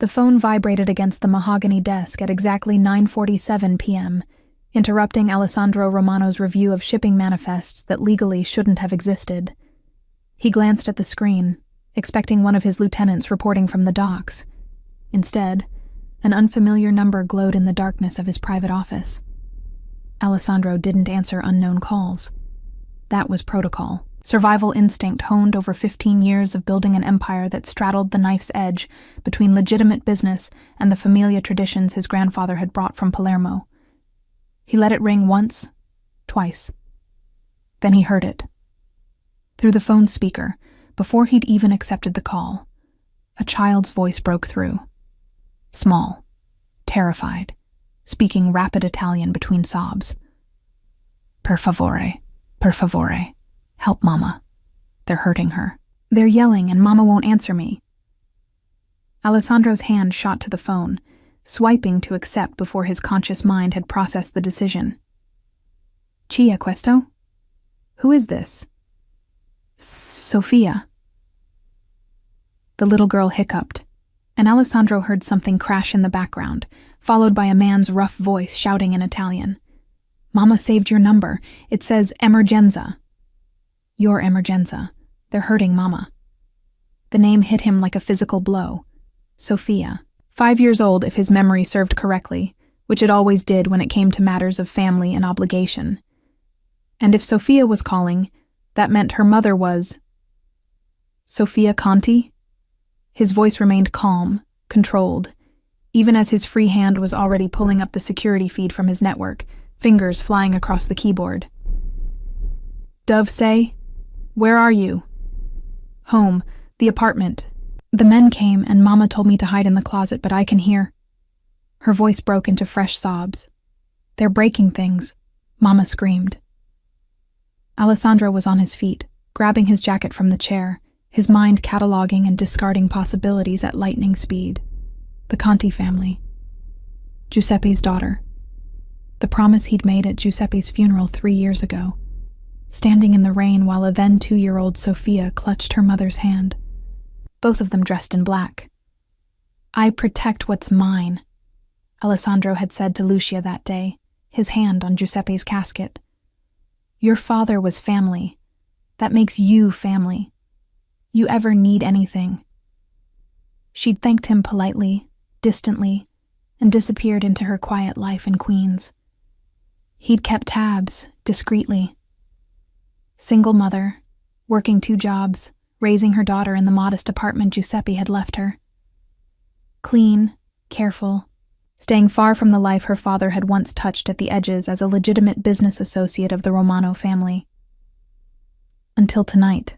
The phone vibrated against the mahogany desk at exactly 9:47 p.m., interrupting Alessandro Romano's review of shipping manifests that legally shouldn't have existed. He glanced at the screen, expecting one of his lieutenants reporting from the docks. Instead, an unfamiliar number glowed in the darkness of his private office. Alessandro didn't answer unknown calls. That was protocol. Survival instinct honed over 15 years of building an empire that straddled the knife's edge between legitimate business and the familia traditions his grandfather had brought from Palermo. He let it ring once, twice. Then he heard it. Through the phone's speaker, before he'd even accepted the call, a child's voice broke through. Small, terrified, speaking rapid Italian between sobs. Per favore, per favore. Help Mama. They're hurting her. They're yelling and Mama won't answer me. Alessandro's hand shot to the phone, swiping to accept before his conscious mind had processed the decision. Chi è questo? Who is this? Sofia. The little girl hiccuped, and Alessandro heard something crash in the background, followed by a man's rough voice shouting in Italian. Mama saved your number. It says emergenza. Your emergenza. They're hurting Mama. The name hit him like a physical blow. Sofia. 5 years old if his memory served correctly, which it always did when it came to matters of family and obligation. And if Sofia was calling, that meant her mother was... Sofia Conti? His voice remained calm, controlled, even as his free hand was already pulling up the security feed from his network, fingers flying across the keyboard. Dove say, where are you? Home, the apartment. The men came and Mama told me to hide in the closet, but I can hear. Her voice broke into fresh sobs. They're breaking things, Mama screamed. Alessandro was on his feet, grabbing his jacket from the chair, his mind cataloging and discarding possibilities at lightning speed. The Conti family. Giuseppe's daughter. The promise he'd made at Giuseppe's funeral 3 years ago. Standing in the rain while a then 2-year-old Sofia clutched her mother's hand. Both of them dressed in black. I protect what's mine, Alessandro had said to Lucia that day, his hand on Giuseppe's casket. Your father was family. That makes you family. You ever need anything. She'd thanked him politely, distantly, and disappeared into her quiet life in Queens. He'd kept tabs, discreetly. Single mother, working 2 jobs, raising her daughter in the modest apartment Giuseppe had left her. Clean, careful, staying far from the life her father had once touched at the edges as a legitimate business associate of the Romano family. Until tonight.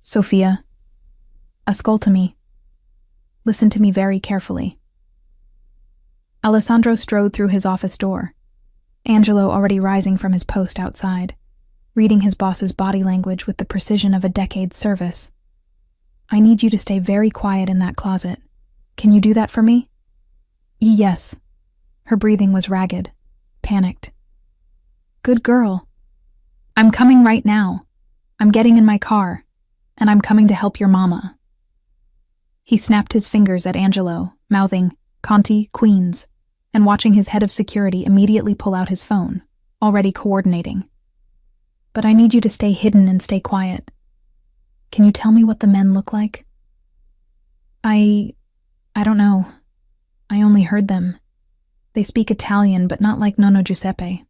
Sofia, ascoltami. Listen to me very carefully. Alessandro strode through his office door, Angelo already rising from his post outside, reading his boss's body language with the precision of a decade's service. I need you to stay very quiet in that closet. Can you do that for me? Yes. Her breathing was ragged, panicked. Good girl. I'm coming right now. I'm getting in my car, and I'm coming to help your mama. He snapped his fingers at Angelo, mouthing, Conti, Queens, and watching his head of security immediately pull out his phone, already coordinating. But I need you to stay hidden and stay quiet. Can you tell me what the men look like? I don't know. I only heard them. They speak Italian, but not like Nonno Giuseppe.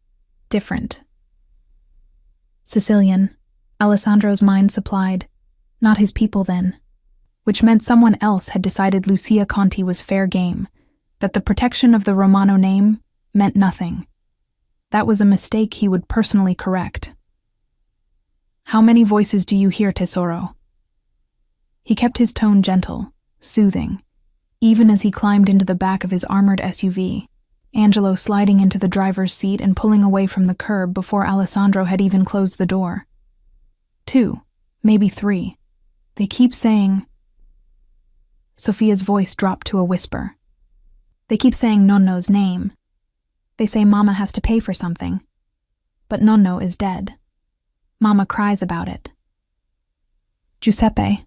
Different. Sicilian, Alessandro's mind supplied. Not his people then. Which meant someone else had decided Lucia Conti was fair game, that the protection of the Romano name meant nothing. That was a mistake he would personally correct. How many voices do you hear, Tesoro? He kept his tone gentle, soothing, even as he climbed into the back of his armored SUV, Angelo sliding into the driver's seat and pulling away from the curb before Alessandro had even closed the door. 2, maybe 3. They keep saying... Sofia's voice dropped to a whisper. They keep saying Nonno's name. They say Mama has to pay for something. But Nonno is dead. Mama cries about it. Giuseppe.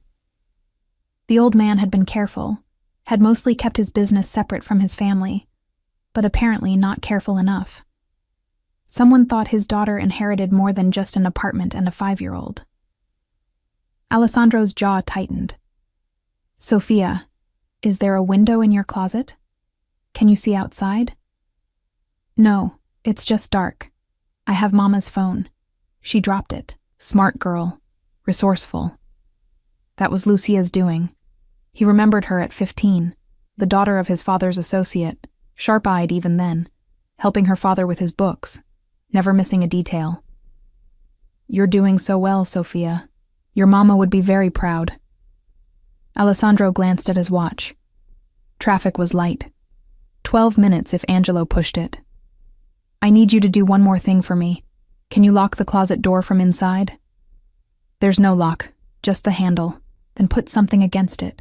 The old man had been careful, had mostly kept his business separate from his family, but apparently not careful enough. Someone thought his daughter inherited more than just an apartment and a 5-year-old. Alessandro's jaw tightened. Sophia, is there a window in your closet? Can you see outside? No, it's just dark. I have Mama's phone. She dropped it. Smart girl. Resourceful. That was Lucia's doing. He remembered her at 15, the daughter of his father's associate, sharp-eyed even then, helping her father with his books, never missing a detail. You're doing so well, Sophia. Your mama would be very proud. Alessandro glanced at his watch. Traffic was light. 12 minutes if Angelo pushed it. I need you to do one more thing for me. Can you lock the closet door from inside? There's no lock, just the handle. Then put something against it.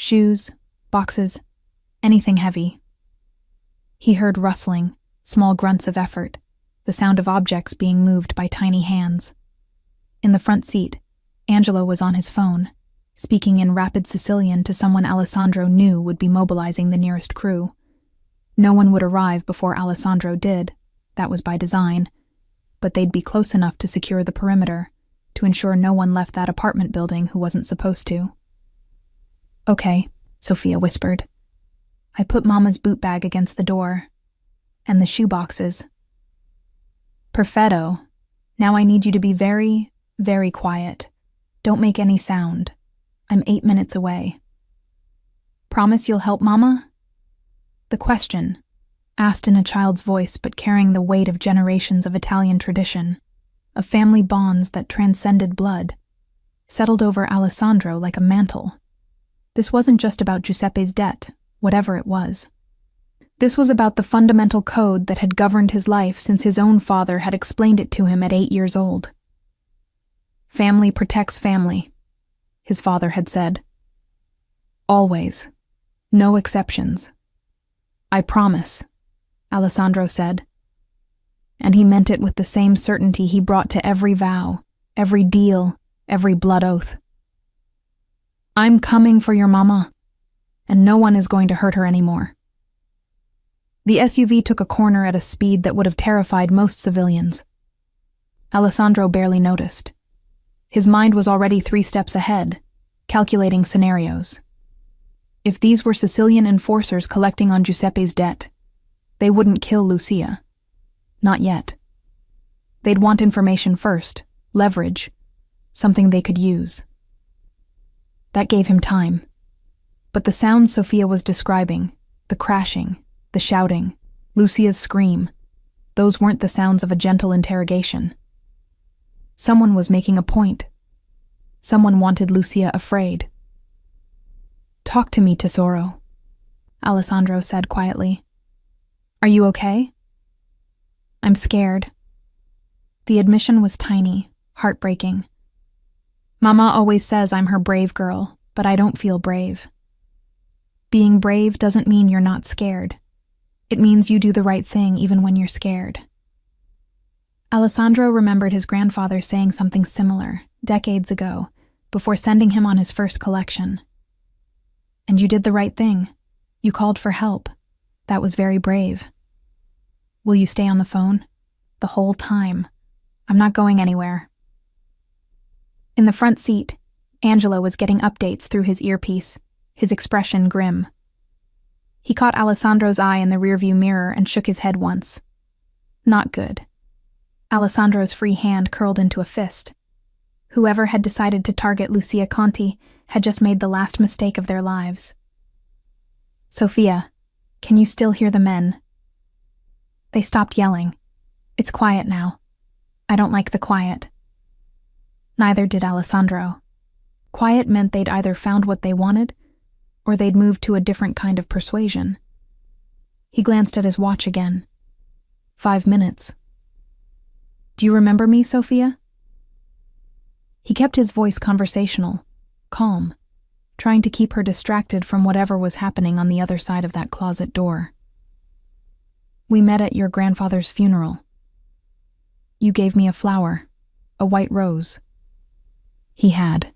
Shoes, boxes, anything heavy. He heard rustling, small grunts of effort, the sound of objects being moved by tiny hands. In the front seat, Angelo was on his phone, speaking in rapid Sicilian to someone Alessandro knew would be mobilizing the nearest crew. No one would arrive before Alessandro did, that was by design, but they'd be close enough to secure the perimeter, to ensure no one left that apartment building who wasn't supposed to. Okay, Sophia whispered. I put Mama's boot bag against the door. And the shoe boxes. Perfetto. Now I need you to be very, very quiet. Don't make any sound. I'm 8 minutes away. Promise you'll help Mama? The question, asked in a child's voice but carrying the weight of generations of Italian tradition, of family bonds that transcended blood, settled over Alessandro like a mantle. This wasn't just about Giuseppe's debt, whatever it was. This was about the fundamental code that had governed his life since his own father had explained it to him at 8 years old. Family protects family, his father had said. Always. No exceptions. I promise, Alessandro said. And he meant it with the same certainty he brought to every vow, every deal, every blood oath. I'm coming for your mama, and no one is going to hurt her anymore. The SUV took a corner at a speed that would have terrified most civilians. Alessandro barely noticed. His mind was already 3 steps ahead, calculating scenarios. If these were Sicilian enforcers collecting on Giuseppe's debt, they wouldn't kill Lucia. Not yet. They'd want information first, leverage, something they could use. That gave him time. But the sounds Sophia was describing, the crashing, the shouting, Lucia's scream, those weren't the sounds of a gentle interrogation. Someone was making a point. Someone wanted Lucia afraid. Talk to me, Tesoro, Alessandro said quietly. Are you okay? I'm scared. The admission was tiny, heartbreaking. Mama always says I'm her brave girl, but I don't feel brave. Being brave doesn't mean you're not scared. It means you do the right thing even when you're scared. Alessandro remembered his grandfather saying something similar, decades ago, before sending him on his first collection. And you did the right thing. You called for help. That was very brave. Will you stay on the phone? The whole time. I'm not going anywhere. In the front seat, Angelo was getting updates through his earpiece, his expression grim. He caught Alessandro's eye in the rearview mirror and shook his head once. Not good. Alessandro's free hand curled into a fist. Whoever had decided to target Lucia Conti had just made the last mistake of their lives. Sophia, can you still hear the men? They stopped yelling. It's quiet now. I don't like the quiet. Neither did Alessandro. Quiet meant they'd either found what they wanted, or they'd moved to a different kind of persuasion. He glanced at his watch again. 5 minutes. Do you remember me, Sophia? He kept his voice conversational, calm, trying to keep her distracted from whatever was happening on the other side of that closet door. We met at your grandfather's funeral. You gave me a flower, a white rose. He had.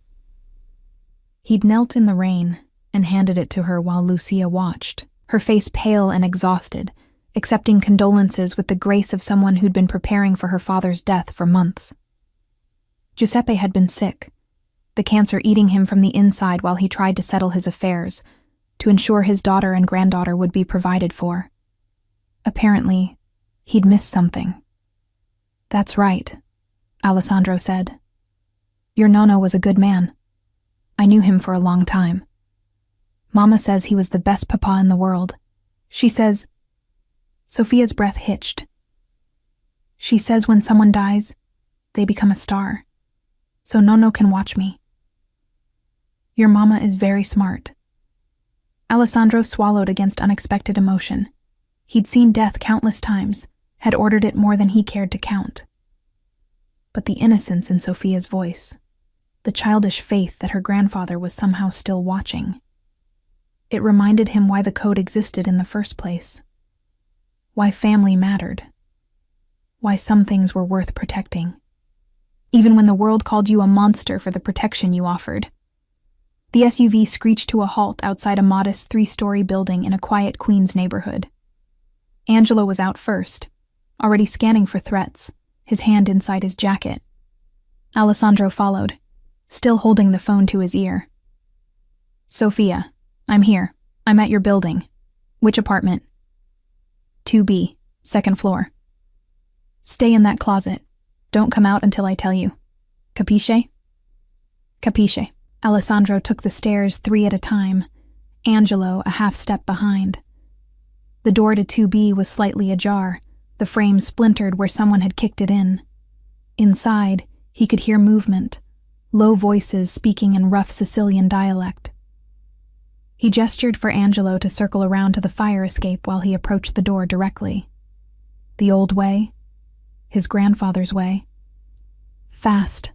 He'd knelt in the rain, and handed it to her while Lucia watched, her face pale and exhausted, accepting condolences with the grace of someone who'd been preparing for her father's death for months. Giuseppe had been sick, the cancer eating him from the inside while he tried to settle his affairs, to ensure his daughter and granddaughter would be provided for. Apparently, he'd missed something. "That's right," Alessandro said. "Your nonno was a good man. I knew him for a long time. Mama says he was the best papa in the world. She says..." Sophia's breath hitched. "She says when someone dies, they become a star. So nonno can watch me. Your mama is very smart." Alessandro swallowed against unexpected emotion. He'd seen death countless times, had ordered it more than he cared to count. But the innocence in Sophia's voice, the childish faith that her grandfather was somehow still watching. It reminded him why the code existed in the first place. Why family mattered. Why some things were worth protecting. Even when the world called you a monster for the protection you offered. The SUV screeched to a halt outside a modest 3-story building in a quiet Queens neighborhood. Angelo was out first, already scanning for threats, his hand inside his jacket. Alessandro followed, still holding the phone to his ear. "Sophia, I'm here. I'm at your building. Which apartment?" 2B, 2nd floor. "Stay in that closet. Don't come out until I tell you. Capisce?" "Capisce." Alessandro took the stairs 3 at a time, Angelo a half step behind. The door to 2B was slightly ajar, the frame splintered where someone had kicked it in. Inside, he could hear movement, low voices speaking in rough Sicilian dialect. He gestured for Angelo to circle around to the fire escape while he approached the door directly. The old way, his grandfather's way. Fast,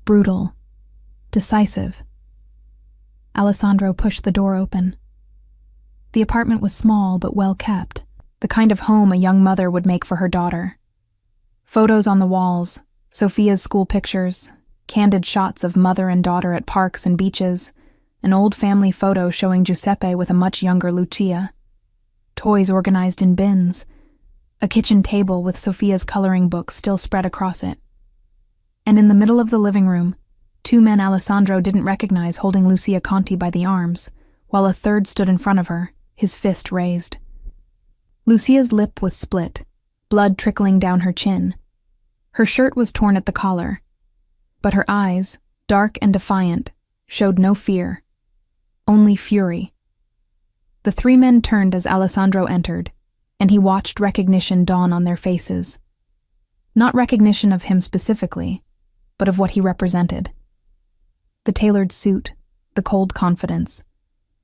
brutal, decisive. Alessandro pushed the door open. The apartment was small but well kept, the kind of home a young mother would make for her daughter. Photos on the walls, Sophia's school pictures, candid shots of mother and daughter at parks and beaches, an old family photo showing Giuseppe with a much younger Lucia, toys organized in bins, a kitchen table with Sophia's coloring book still spread across it. And in the middle of the living room, 2 men Alessandro didn't recognize holding Lucia Conti by the arms, while a third stood in front of her, his fist raised. Lucia's lip was split, blood trickling down her chin. Her shirt was torn at the collar, but her eyes, dark and defiant, showed no fear, only fury. The 3 men turned as Alessandro entered, and he watched recognition dawn on their faces. Not recognition of him specifically, but of what he represented. The tailored suit, the cold confidence,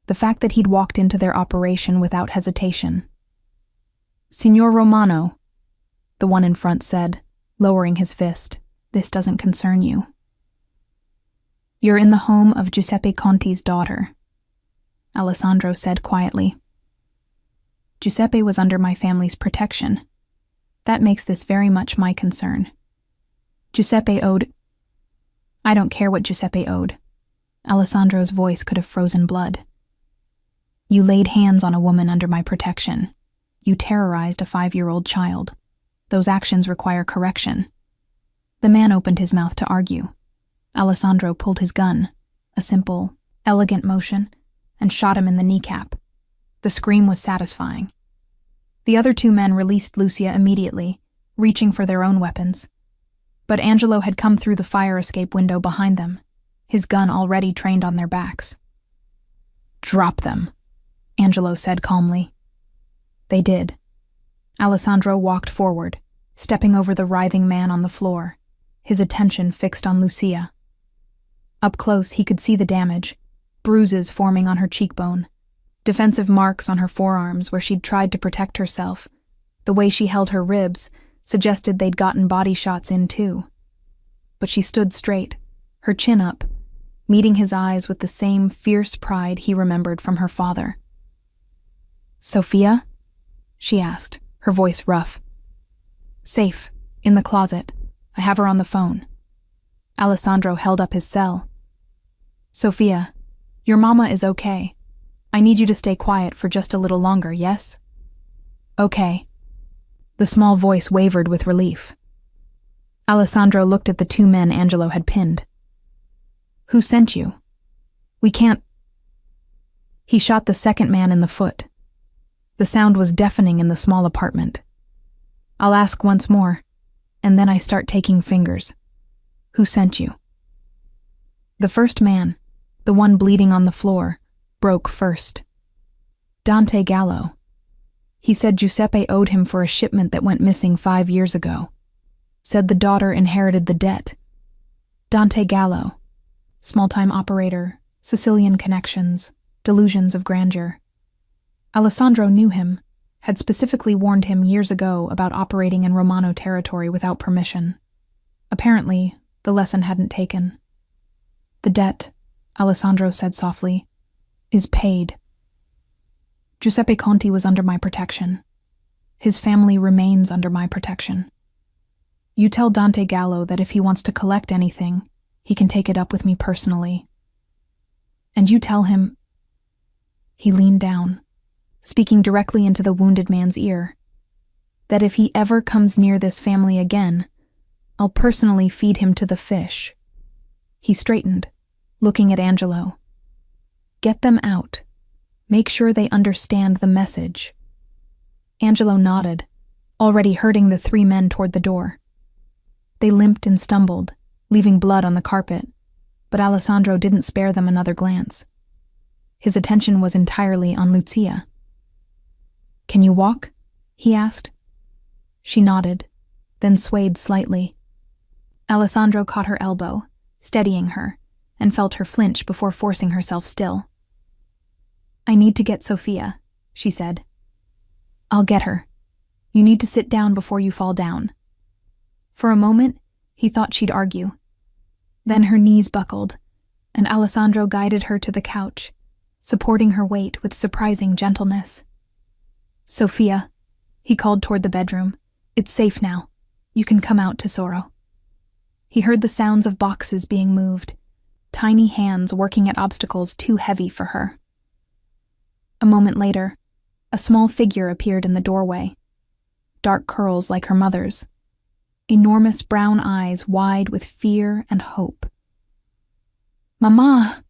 the fact that he'd walked into their operation without hesitation. "Signor Romano," the one in front said, lowering his fist, "this doesn't concern you. You're in the home of Giuseppe Conti's daughter," Alessandro said quietly. "Giuseppe was under my family's protection. That makes this very much my concern. Giuseppe owed..." "I don't care what Giuseppe owed." Alessandro's voice could have frozen blood. "You laid hands on a woman under my protection. You terrorized a 5-year-old child. Those actions require correction." The man opened his mouth to argue. Alessandro pulled his gun, a simple, elegant motion, and shot him in the kneecap. The scream was satisfying. The other 2 men released Lucia immediately, reaching for their own weapons. But Angelo had come through the fire escape window behind them, his gun already trained on their backs. "Drop them," Angelo said calmly. They did. Alessandro walked forward, stepping over the writhing man on the floor, his attention fixed on Lucia. Up close, he could see the damage, bruises forming on her cheekbone, defensive marks on her forearms where she'd tried to protect herself. The way she held her ribs suggested they'd gotten body shots in too. But she stood straight, her chin up, meeting his eyes with the same fierce pride he remembered from her father. "Sophia?" she asked, her voice rough. "Safe, in the closet. I have her on the phone." Alessandro held up his cell. "Sophia, your mama is okay. I need you to stay quiet for just a little longer, yes? Okay. The small voice wavered with relief. Alessandro looked at the two men Angelo had pinned. Who sent you? We can't. He shot the second man in the foot. The sound was deafening in the small apartment. I'll ask once more, and then I start taking fingers. Who sent you? The first man, the one bleeding on the floor, broke first. Dante Gallo. He said Giuseppe owed him for a shipment that went missing 5 years ago. Said the daughter inherited the debt. Dante Gallo, small-time operator, Sicilian connections, delusions of grandeur. Alessandro knew him, had specifically warned him years ago about operating in Romano territory without permission. Apparently, the lesson hadn't taken. The debt, Alessandro said softly, is paid. Giuseppe Conti was under my protection. His family remains under my protection. You tell Dante Gallo that if he wants to collect anything, he can take it up with me personally. And you tell him. He leaned down, speaking directly into the wounded man's ear, that if he ever comes near this family again, I'll personally feed him to the fish. He straightened, looking at Angelo. Get them out. Make sure they understand the message. Angelo nodded, already herding the 3 men toward the door. They limped and stumbled, leaving blood on the carpet, but Alessandro didn't spare them another glance. His attention was entirely on Lucia. Can you walk? He asked. She nodded, then swayed slightly. Alessandro caught her elbow, steadying her, and felt her flinch before forcing herself still. I need to get Sophia, she said. I'll get her. You need to sit down before you fall down. For a moment, he thought she'd argue. Then her knees buckled, and Alessandro guided her to the couch, supporting her weight with surprising gentleness. Sophia, he called toward the bedroom. It's safe now. You can come out, Tesoro. He heard the sounds of boxes being moved, tiny hands working at obstacles too heavy for her. A moment later, a small figure appeared in the doorway. Dark curls like her mother's. Enormous brown eyes wide with fear and hope. Mama!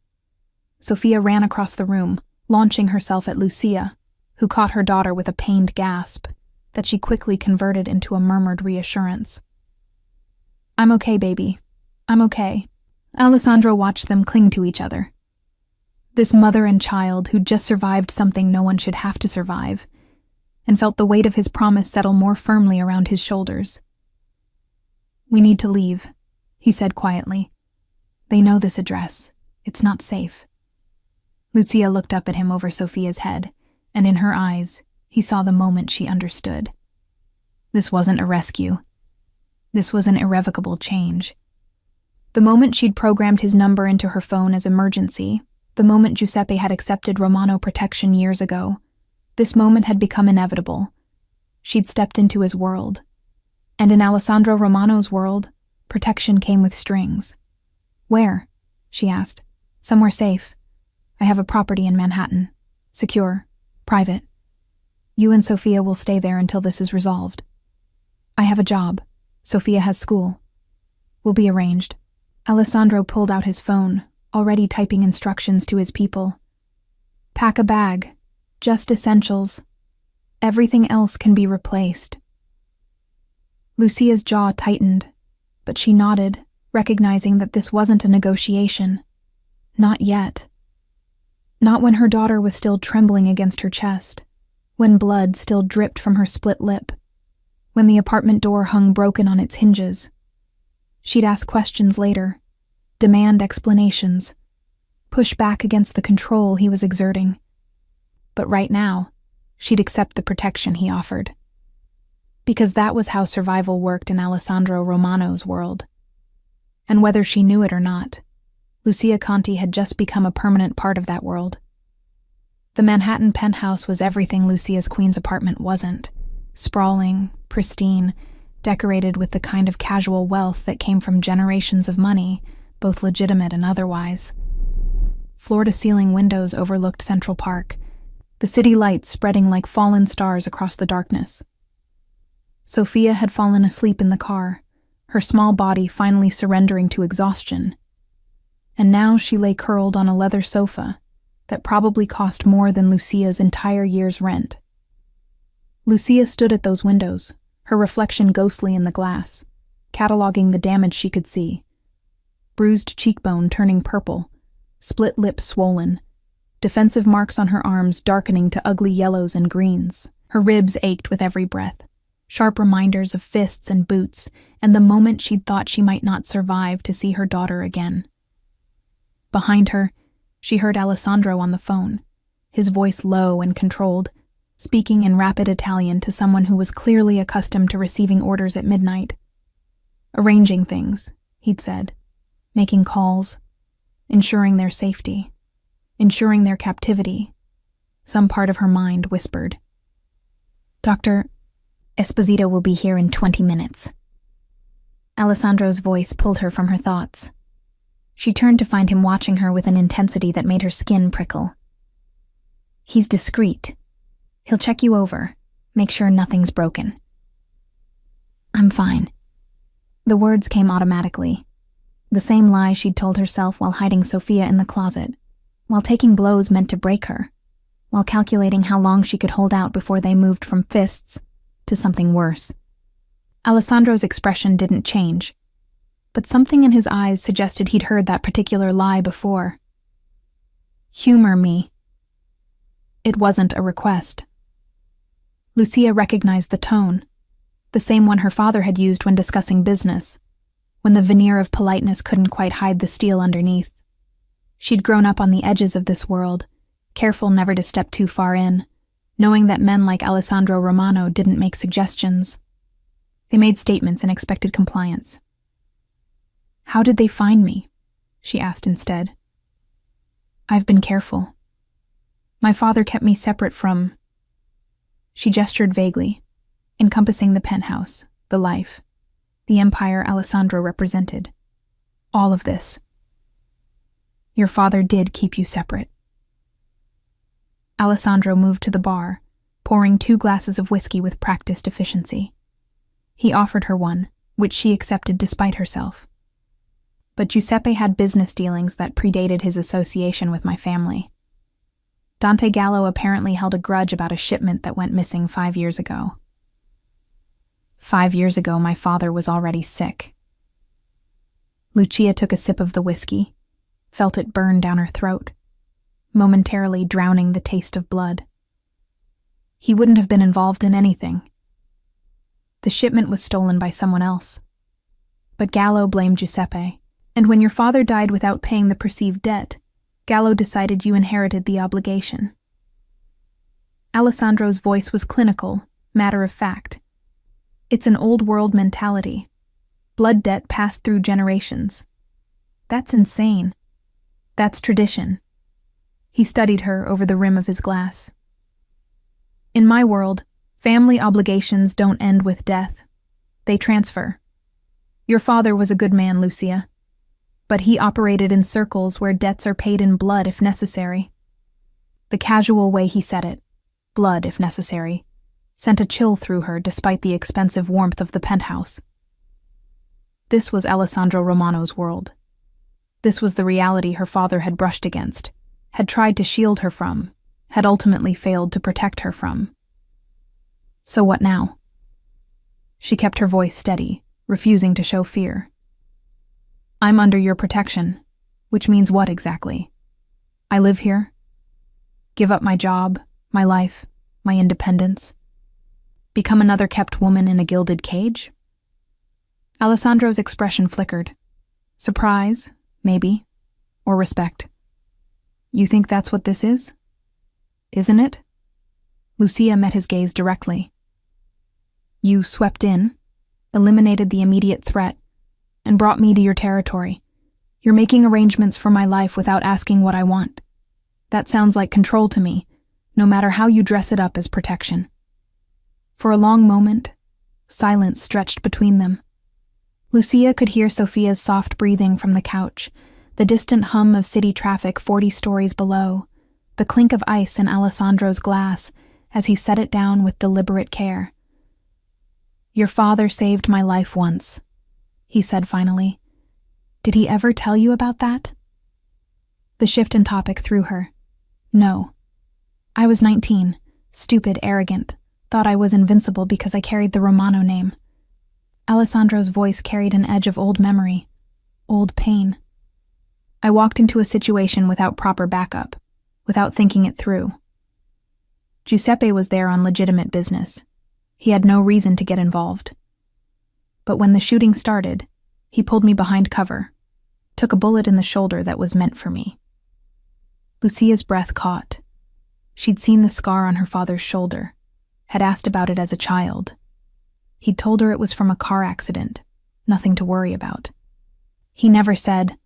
Sophia ran across the room, launching herself at Lucia, who caught her daughter with a pained gasp that she quickly converted into a murmured reassurance. I'm okay, baby. I'm okay. Alessandro watched them cling to each other. This mother and child who'd just survived something no one should have to survive, and felt the weight of his promise settle more firmly around his shoulders. We need to leave, he said quietly. They know this address. It's not safe. Lucia looked up at him over Sophia's head, and in her eyes, he saw the moment she understood. This wasn't a rescue. This was an irrevocable change. The moment she'd programmed his number into her phone as emergency, the moment Giuseppe had accepted Romano protection years ago, this moment had become inevitable. She'd stepped into his world. And in Alessandro Romano's world, protection came with strings. Where? She asked. Somewhere safe. I have a property in Manhattan. Secure. Private. You and Sophia will stay there until this is resolved. I have a job. Sophia has school. Will be arranged. Alessandro pulled out his phone, already typing instructions to his people. Pack a bag. Just essentials. Everything else can be replaced. Lucia's jaw tightened, but she nodded, recognizing that this wasn't a negotiation. Not yet. Not when her daughter was still trembling against her chest, when blood still dripped from her split lip, when the apartment door hung broken on its hinges. She'd ask questions later, demand explanations, push back against the control he was exerting. But right now, she'd accept the protection he offered. Because that was how survival worked in Alessandro Romano's world. And whether she knew it or not, Lucia Conti had just become a permanent part of that world. The Manhattan penthouse was everything Lucia's Queen's apartment wasn't. Sprawling, pristine, decorated with the kind of casual wealth that came from generations of money, both legitimate and otherwise. Floor-to-ceiling windows overlooked Central Park, the city lights spreading like fallen stars across the darkness. Sophia had fallen asleep in the car, her small body finally surrendering to exhaustion. And now she lay curled on a leather sofa that probably cost more than Lucia's entire year's rent. Lucia stood at those windows, her reflection ghostly in the glass, cataloging the damage she could see. Bruised cheekbone turning purple, split lip swollen, defensive marks on her arms darkening to ugly yellows and greens. Her ribs ached with every breath, sharp reminders of fists and boots, and the moment she'd thought she might not survive to see her daughter again. Behind her, she heard Alessandro on the phone, his voice low and controlled, speaking in rapid Italian to someone who was clearly accustomed to receiving orders at midnight. Arranging things, he'd said, making calls, ensuring their safety, ensuring their captivity. Some part of her mind whispered, "Dr. Esposito will be here in 20 minutes." Alessandro's voice pulled her from her thoughts. She turned to find him watching her with an intensity that made her skin prickle. "He's discreet. He'll check you over, make sure nothing's broken." "I'm fine." The words came automatically. The same lie she'd told herself while hiding Sophia in the closet, while taking blows meant to break her, while calculating how long she could hold out before they moved from fists to something worse. Alessandro's expression didn't change, but something in his eyes suggested he'd heard that particular lie before. "Humor me." It wasn't a request. Lucia recognized the tone, the same one her father had used when discussing business, when the veneer of politeness couldn't quite hide the steel underneath. She'd grown up on the edges of this world, careful never to step too far in, knowing that men like Alessandro Romano didn't make suggestions. They made statements and expected compliance. "How did they find me?" she asked instead. "I've been careful. My father kept me separate from—" She gestured vaguely, encompassing the penthouse, the life, the empire Alessandro represented. All of this. "Your father did keep you separate." Alessandro moved to the bar, pouring 2 glasses of whiskey with practiced efficiency. He offered her one, which she accepted despite herself. But Giuseppe had business dealings that predated his association with my family. Dante Gallo apparently held a grudge about a shipment that went missing 5 years ago. 5 years ago, my father was already sick. Lucia took a sip of the whiskey, felt it burn down her throat, momentarily drowning the taste of blood. He wouldn't have been involved in anything. The shipment was stolen by someone else. But Gallo blamed Giuseppe, and when your father died without paying the perceived debt, Gallo decided you inherited the obligation. Alessandro's voice was clinical, matter of fact. It's an old-world mentality. Blood debt passed through generations. That's insane. That's tradition. He studied her over the rim of his glass. In my world, family obligations don't end with death. They transfer. Your father was a good man, Lucia, but he operated in circles where debts are paid in blood if necessary. The casual way he said it, blood if necessary, sent a chill through her despite the expensive warmth of the penthouse. This was Alessandro Romano's world. This was the reality her father had brushed against, had tried to shield her from, had ultimately failed to protect her from. So what now? She kept her voice steady, refusing to show fear. "I'm under your protection, which means what exactly? I live here? Give up my job, my life, my independence? Become another kept woman in a gilded cage?" Alessandro's expression flickered. Surprise, maybe, or respect. "You think that's what this is? Isn't it?" Lucia met his gaze directly. "You swept in, eliminated the immediate threat, and brought me to your territory. You're making arrangements for my life without asking what I want. That sounds like control to me, no matter how you dress it up as protection." For a long moment, silence stretched between them. Lucia could hear Sophia's soft breathing from the couch, the distant hum of city traffic 40 stories below, the the clink of ice in Alessandro's glass as he set it down with deliberate care. "Your father saved my life once," he said finally. "Did he ever tell you about that?" The shift in topic threw her. No. I was 19, stupid, arrogant, thought I was invincible because I carried the Romano name. Alessandro's voice carried an edge of old memory, old pain. I walked into a situation without proper backup, without thinking it through. Giuseppe was there on legitimate business. He had no reason to get involved. But when the shooting started, he pulled me behind cover, took a bullet in the shoulder that was meant for me. Lucia's breath caught. She'd seen the scar on her father's shoulder, had asked about it as a child. He'd told her it was from a car accident, nothing to worry about. He never said,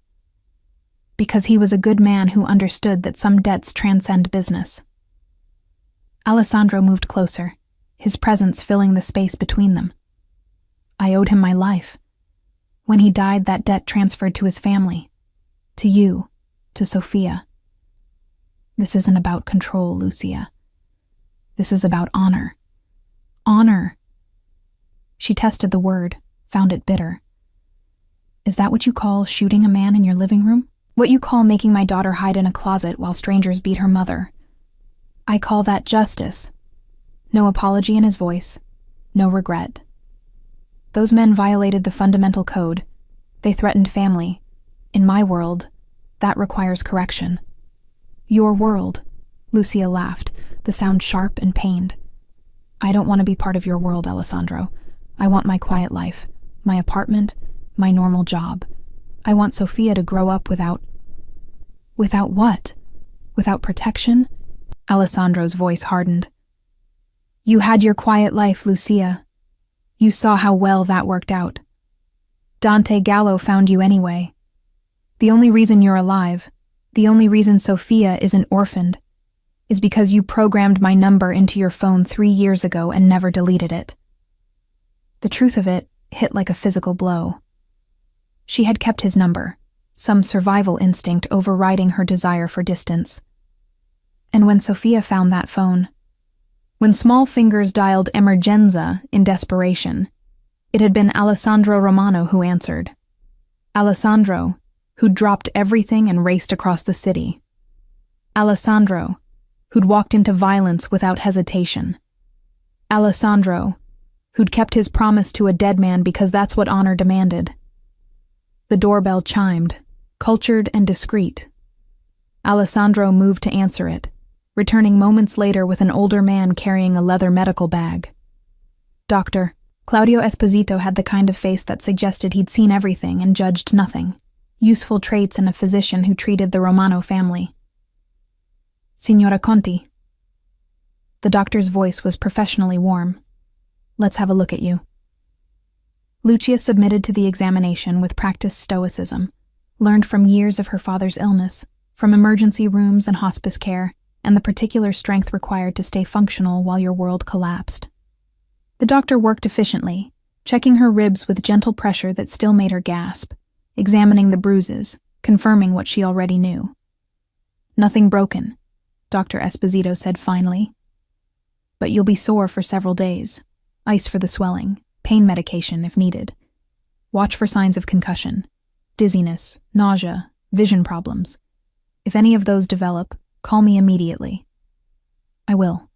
because he was a good man who understood that some debts transcend business. Alessandro moved closer, his presence filling the space between them. I owed him my life. When he died, that debt transferred to his family, to you, to Sophia. This isn't about control, Lucia. This is about honor. Honor. She tested the word, found it bitter. Is that what you call shooting a man in your living room? What you call making my daughter hide in a closet while strangers beat her mother? I call that justice. No apology in his voice, no regret. Those men violated the fundamental code. They threatened family. In my world, that requires correction. Your world, Lucia laughed, the sound sharp and pained. I don't want to be part of your world, Alessandro. I want my quiet life, my apartment, my normal job. I want Sophia to grow up without... Without what? Without protection? Alessandro's voice hardened. You had your quiet life, Lucia. You saw how well that worked out. Dante Gallo found you anyway. The only reason you're alive, the only reason Sophia isn't orphaned, is because you programmed my number into your phone 3 years ago and never deleted it. The truth of it hit like a physical blow. She had kept his number, some survival instinct overriding her desire for distance. And when Sophia found that phone, when small fingers dialed emergenza in desperation, it had been Alessandro Romano who answered. Alessandro, who'd dropped everything and raced across the city. Alessandro, who'd walked into violence without hesitation. Alessandro, who'd kept his promise to a dead man because that's what honor demanded. The doorbell chimed, cultured and discreet. Alessandro moved to answer it, returning moments later with an older man carrying a leather medical bag. Doctor, Claudio Esposito had the kind of face that suggested he'd seen everything and judged nothing, useful traits in a physician who treated the Romano family. Signora Conti. The doctor's voice was professionally warm. Let's have a look at you. Lucia submitted to the examination with practiced stoicism, learned from years of her father's illness, from emergency rooms and hospice care, and the particular strength required to stay functional while your world collapsed. The doctor worked efficiently, checking her ribs with gentle pressure that still made her gasp, examining the bruises, confirming what she already knew. Nothing broken, Dr. Esposito said finally. But you'll be sore for several days. Ice for the swelling, pain medication if needed. Watch for signs of concussion, dizziness, nausea, vision problems. If any of those develop, call me immediately. I will.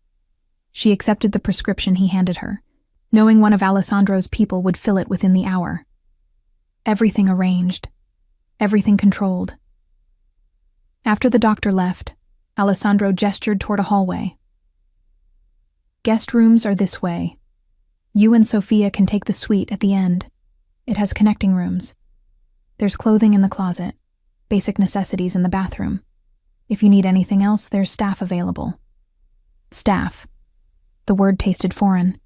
She accepted the prescription he handed her, knowing one of Alessandro's people would fill it within the hour. Everything arranged. Everything controlled. After the doctor left, Alessandro gestured toward a hallway. Guest rooms are this way. You and Sophia can take the suite at the end. It has connecting rooms. There's clothing in the closet, basic necessities in the bathroom. If you need anything else, there's staff available. Staff. The word tasted foreign.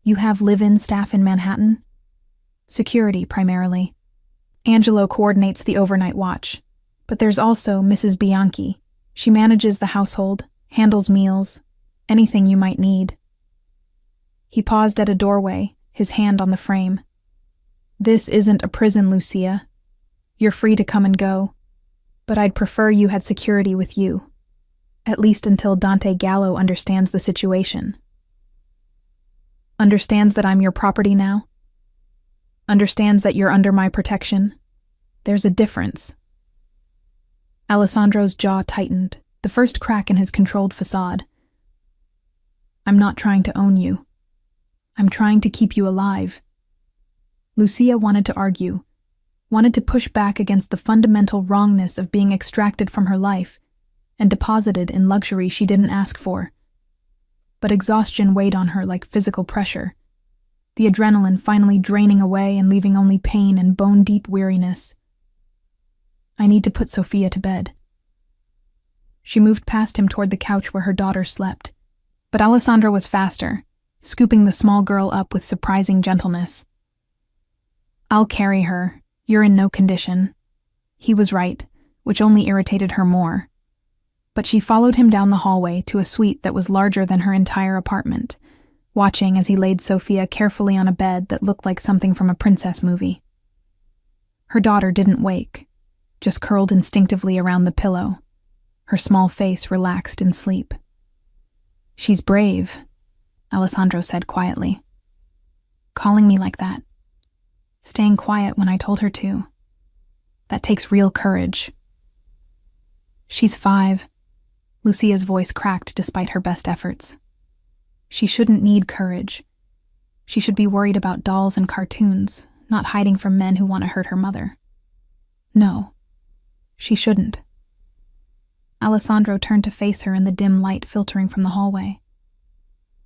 You have live-in staff in Manhattan? Security, primarily. Angelo coordinates the overnight watch. But there's also Mrs. Bianchi. She manages the household, handles meals, anything you might need. He paused at a doorway, his hand on the frame. This isn't a prison, Lucia. You're free to come and go. But I'd prefer you had security with you. at least until Dante Gallo understands the situation. Understands that I'm your property now? Understands that you're under my protection? There's a difference. Alessandro's jaw tightened, the first crack in his controlled facade. I'm not trying to own you. I'm trying to keep you alive. Lucia wanted to argue, wanted to push back against the fundamental wrongness of being extracted from her life and deposited in luxury she didn't ask for. But exhaustion weighed on her like physical pressure, the adrenaline finally draining away and leaving only pain and bone-deep weariness. I need to put Sophia to bed. She moved past him toward the couch where her daughter slept, but Alessandro was faster, scooping the small girl up with surprising gentleness. I'll carry her. You're in no condition. He was right, which only irritated her more. But she followed him down the hallway to a suite that was larger than her entire apartment, watching as he laid Sophia carefully on a bed that looked like something from a princess movie. Her daughter didn't wake, just curled instinctively around the pillow, her small face relaxed in sleep. She's brave, Alessandro said quietly. Calling me like that. Staying quiet when I told her to. That takes real courage. She's 5. Lucia's voice cracked despite her best efforts. She shouldn't need courage. She should be worried about dolls and cartoons, not hiding from men who want to hurt her mother. No, she shouldn't. Alessandro turned to face her in the dim light filtering from the hallway.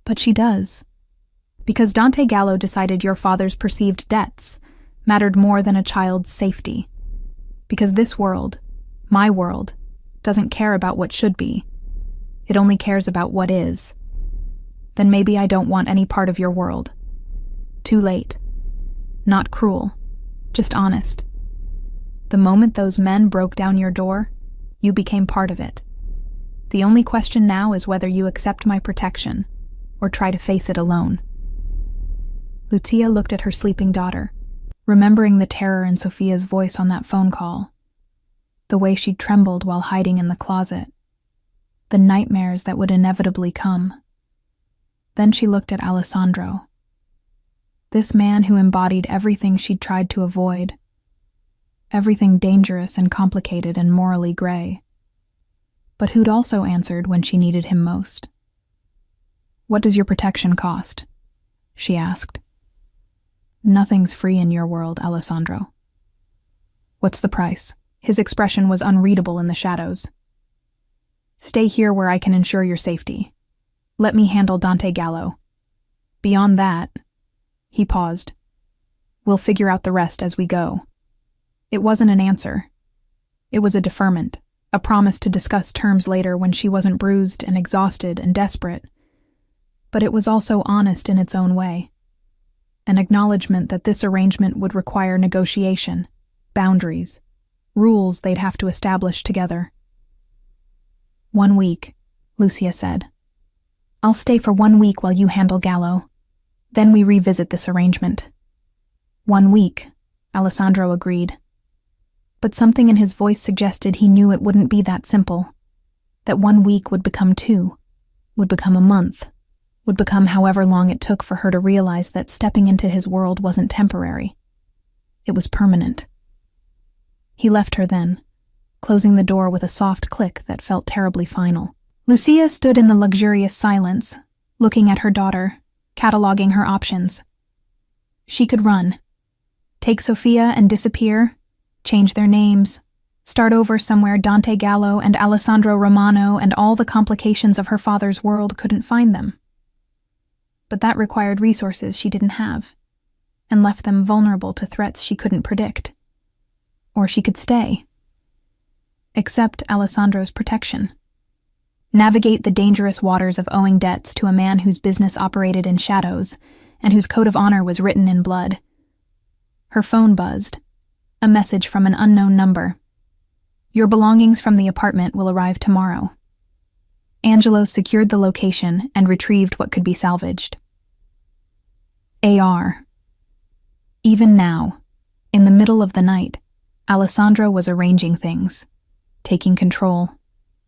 But she does. Because Dante Gallo decided your father's perceived debts mattered more than a child's safety. Because this world, my world, doesn't care about what should be. It only cares about what is. Then maybe I don't want any part of your world. Too late. Not cruel, just honest. The moment those men broke down your door, you became part of it. The only question now is whether you accept my protection or try to face it alone. Lucia looked at her sleeping daughter, remembering the terror in Sophia's voice on that phone call, the way she trembled while hiding in the closet, the nightmares that would inevitably come. Then she looked at Alessandro, this man who embodied everything she'd tried to avoid, everything dangerous and complicated and morally gray, but who'd also answered when she needed him most. What does your protection cost? She asked. Nothing's free in your world, Alessandro. What's the price? His expression was unreadable in the shadows. Stay here where I can ensure your safety. Let me handle Dante Gallo. Beyond that, he paused. We'll figure out the rest as we go. It wasn't an answer. It was a deferment, a promise to discuss terms later when she wasn't bruised and exhausted and desperate. But it was also honest in its own way. An acknowledgement that this arrangement would require negotiation, boundaries, rules they'd have to establish together. 1 week, Lucia said. I'll stay for 1 week while you handle Gallo. Then we revisit this arrangement. 1 week, Alessandro agreed. But something in his voice suggested he knew it wouldn't be that simple. That 1 week would become 2, would become a month, would become however long it took for her to realize that stepping into his world wasn't temporary. It was permanent. He left her then, closing the door with a soft click that felt terribly final. Lucia stood in the luxurious silence, looking at her daughter, cataloging her options. She could run, take Sophia and disappear, change their names, start over somewhere Dante Gallo and Alessandro Romano and all the complications of her father's world couldn't find them. But that required resources she didn't have, and left them vulnerable to threats she couldn't predict. Or she could stay. Accept Alessandro's protection. Navigate the dangerous waters of owing debts to a man whose business operated in shadows and whose code of honor was written in blood. Her phone buzzed. A message from an unknown number. Your belongings from the apartment will arrive tomorrow. Angelo secured the location and retrieved what could be salvaged. AR. Even now, in the middle of the night, Alessandro was arranging things, taking control,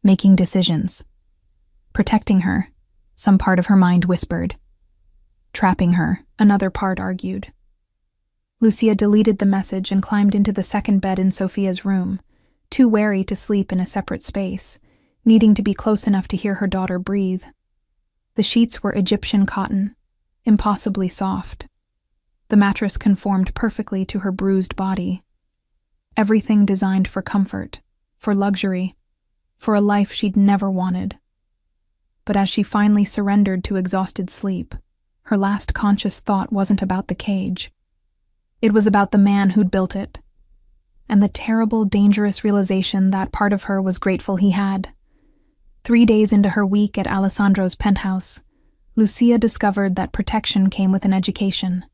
making decisions. Protecting her, some part of her mind whispered. Trapping her, another part argued. Lucia deleted the message and climbed into the second bed in Sophia's room, too wary to sleep in a separate space, needing to be close enough to hear her daughter breathe. The sheets were Egyptian cotton, impossibly soft. The mattress conformed perfectly to her bruised body. Everything designed for comfort, for luxury, for a life she'd never wanted. But as she finally surrendered to exhausted sleep, her last conscious thought wasn't about the cage. It was about the man who'd built it, and the terrible, dangerous realization that part of her was grateful he had. 3 days into her week at Alessandro's penthouse, Lucia discovered that protection came with an education.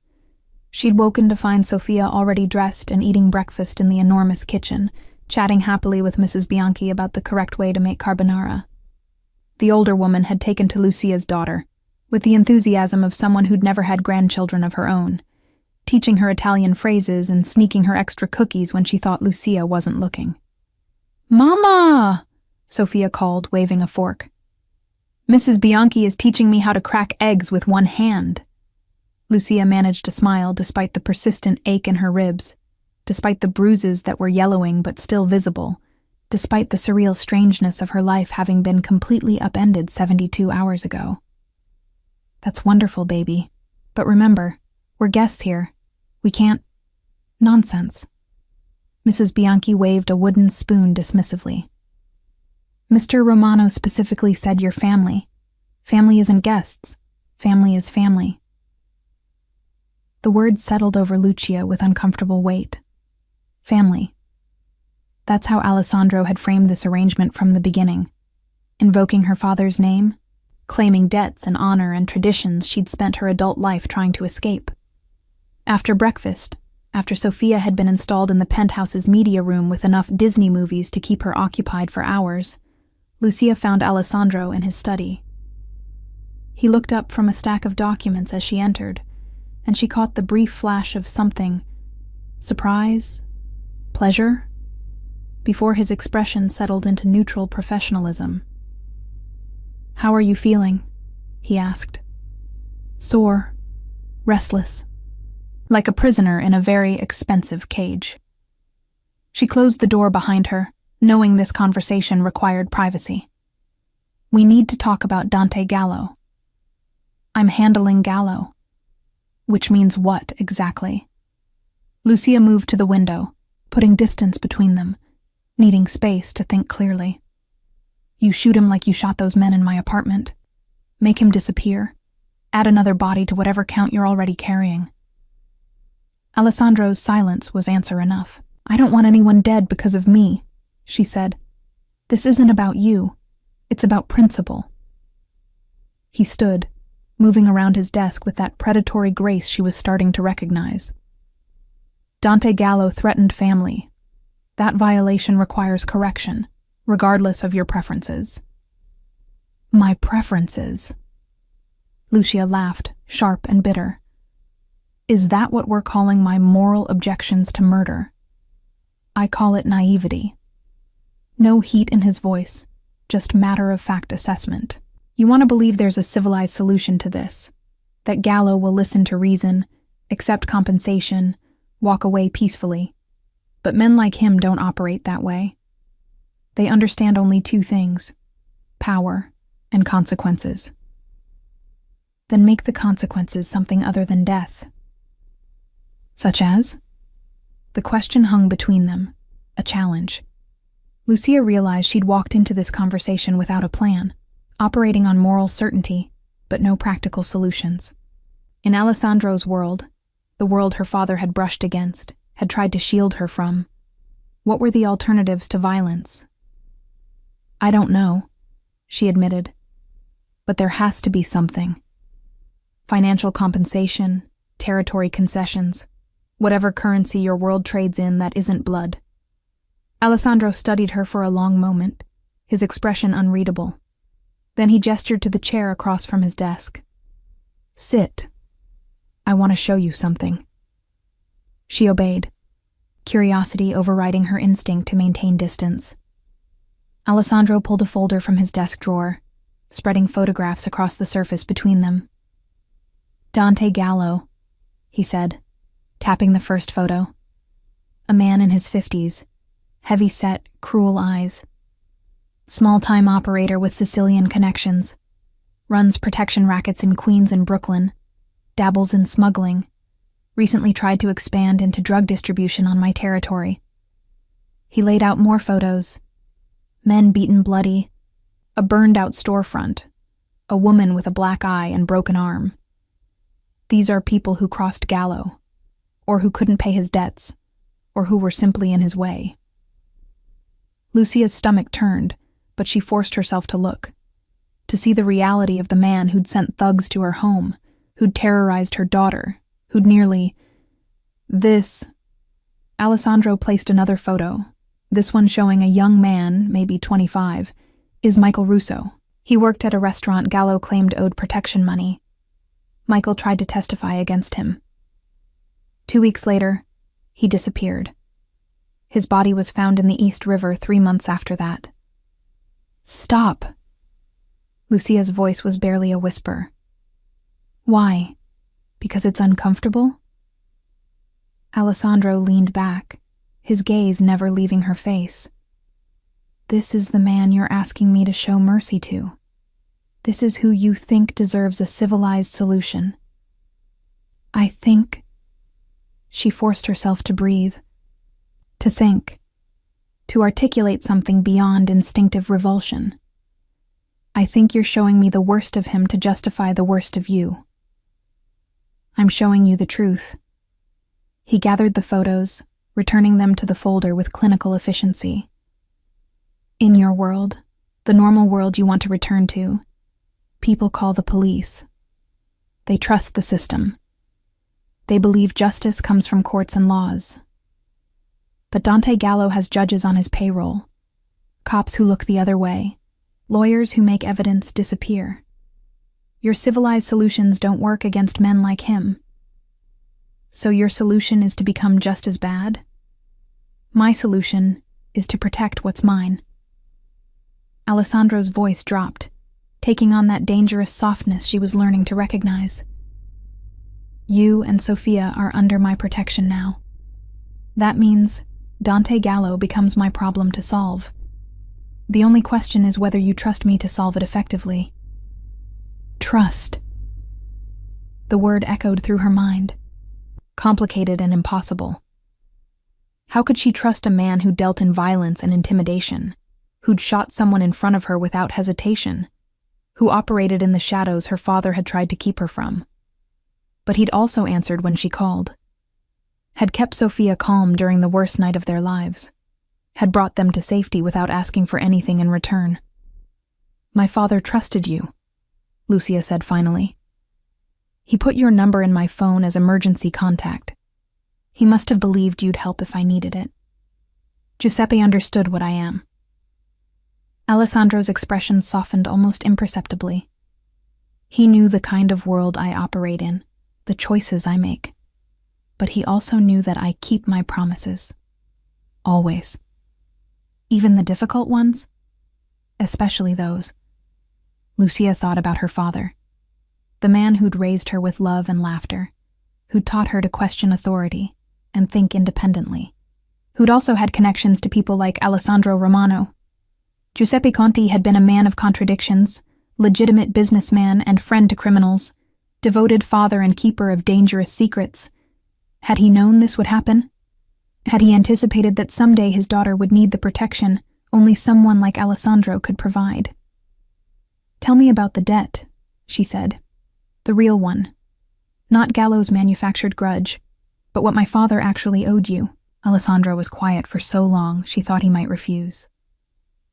She'd woken to find Sophia already dressed and eating breakfast in the enormous kitchen, chatting happily with Mrs. Bianchi about the correct way to make carbonara. The older woman had taken to Lucia's daughter, with the enthusiasm of someone who'd never had grandchildren of her own, teaching her Italian phrases and sneaking her extra cookies when she thought Lucia wasn't looking. "Mama!" Sophia called, waving a fork. "Mrs. Bianchi is teaching me how to crack eggs with one hand." Lucia managed to smile despite the persistent ache in her ribs, despite the bruises that were yellowing but still visible, despite the surreal strangeness of her life having been completely upended 72 hours ago. "That's wonderful, baby. But remember, we're guests here. We can't—" "Nonsense." Mrs. Bianchi waved a wooden spoon dismissively. "Mr. Romano specifically said you're family. Family isn't guests. Family is family." The words settled over Lucia with uncomfortable weight. Family. That's how Alessandro had framed this arrangement from the beginning. Invoking her father's name, claiming debts and honor and traditions she'd spent her adult life trying to escape. After breakfast, after Sophia had been installed in the penthouse's media room with enough Disney movies to keep her occupied for hours, Lucia found Alessandro in his study. He looked up from a stack of documents as she entered, and she caught the brief flash of something, surprise, pleasure, before his expression settled into neutral professionalism. "How are you feeling?" he asked. "Sore, restless, like a prisoner in a very expensive cage." She closed the door behind her, knowing this conversation required privacy. "We need to talk about Dante Gallo." "I'm handling Gallo." "Which means what, exactly?" Lucia moved to the window, putting distance between them, needing space to think clearly. "You shoot him like you shot those men in my apartment. Make him disappear. Add another body to whatever count you're already carrying." Alessandro's silence was answer enough. "I don't want anyone dead because of me," she said. "This isn't about you. It's about principle." He stood, moving around his desk with that predatory grace she was starting to recognize. "Dante Gallo threatened family. That violation requires correction, regardless of your preferences." "My preferences?" Lucia laughed, sharp and bitter. "Is that what we're calling my moral objections to murder? I call it naivety." No heat in his voice, just matter-of-fact assessment. "You want to believe there's a civilized solution to this, that Gallo will listen to reason, accept compensation, walk away peacefully. But men like him don't operate that way. They understand only two things: power and consequences." "Then make the consequences something other than death." "Such as?" The question hung between them, a challenge. Lucia realized she'd walked into this conversation without a plan, operating on moral certainty, but no practical solutions. In Alessandro's world, the world her father had brushed against, had tried to shield her from, what were the alternatives to violence? "I don't know," she admitted. "But there has to be something. Financial compensation, territory concessions, whatever currency your world trades in that isn't blood." Alessandro studied her for a long moment, his expression unreadable. Then he gestured to the chair across from his desk. "Sit. I want to show you something." She obeyed, curiosity overriding her instinct to maintain distance. Alessandro pulled a folder from his desk drawer, spreading photographs across the surface between them. "Dante Gallo," he said, tapping the first photo. A man in his 50s, heavy-set, cruel eyes. Small-time operator with Sicilian connections. Runs protection rackets in Queens and Brooklyn. Dabbles in smuggling. Recently tried to expand into drug distribution on my territory. He laid out more photos. Men beaten bloody. A burned-out storefront. A woman with a black eye and broken arm. These are people who crossed Gallo, or who couldn't pay his debts, or who were simply in his way. Lucia's stomach turned, but she forced herself to look, to see the reality of the man who'd sent thugs to her home, who'd terrorized her daughter, who'd nearly... This... Alessandro placed another photo, this one showing a young man, maybe 25, is Michael Russo. He worked at a restaurant Gallo claimed owed protection money. Michael tried to testify against him. 2 weeks later, he disappeared. His body was found in the East River 3 months after that. "Stop." Lucia's voice was barely a whisper. "Why? Because it's uncomfortable?" Alessandro leaned back, his gaze never leaving her face. "This is the man you're asking me to show mercy to. This is who you think deserves a civilized solution. I think..." She forced herself to breathe. To think. To articulate something beyond instinctive revulsion. "I think you're showing me the worst of him to justify the worst of you. I'm showing you the truth." He gathered the photos, returning them to the folder with clinical efficiency. "In your world, the normal world you want to return to, people call the police. They trust the system. They believe justice comes from courts and laws. But Dante Gallo has judges on his payroll, cops who look the other way, lawyers who make evidence disappear. Your civilized solutions don't work against men like him. So your solution is to become just as bad? My solution is to protect what's mine." Alessandro's voice dropped, taking on that dangerous softness she was learning to recognize. "You and Sophia are under my protection now. That means Dante Gallo becomes my problem to solve. The only question is whether you trust me to solve it effectively." Trust. The word echoed through her mind. Complicated and impossible. How could she trust a man who dealt in violence and intimidation, who'd shot someone in front of her without hesitation, who operated in the shadows her father had tried to keep her from? But he'd also answered when she called. Had kept Sophia calm during the worst night of their lives. Had brought them to safety without asking for anything in return. "My father trusted you," Lucia said finally. "He put your number in my phone as emergency contact. He must have believed you'd help if I needed it. Giuseppe understood what I am." Alessandro's expression softened almost imperceptibly. He knew the kind of world I operate in, the choices I make. But he also knew that I keep my promises. Always. Even the difficult ones? Especially those. Lucia thought about her father. The man who'd raised her with love and laughter, who'd taught her to question authority and think independently, who'd also had connections to people like Alessandro Romano. Giuseppe Conti had been a man of contradictions, legitimate businessman and friend to criminals, devoted father and keeper of dangerous secrets. Had he known this would happen? Had he anticipated that someday his daughter would need the protection only someone like Alessandro could provide? "Tell me about the debt," she said. "The real one. Not Gallo's manufactured grudge, but what my father actually owed you." Alessandro was quiet for so long she thought he might refuse.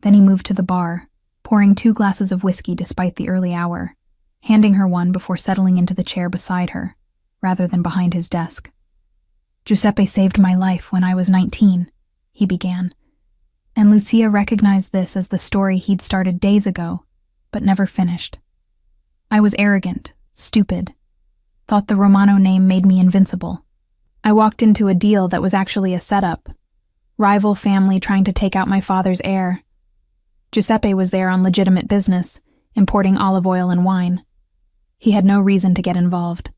Then he moved to the bar, pouring 2 glasses of whiskey despite the early hour, handing her one before settling into the chair beside her, rather than behind his desk. "Giuseppe saved my life when I was 19, he began, and Lucia recognized this as the story he'd started days ago, but never finished. I was arrogant, stupid, thought the Romano name made me invincible. I walked into a deal that was actually a setup, rival family trying to take out my father's heir. Giuseppe was there on legitimate business, importing olive oil and wine. He had no reason to get involved.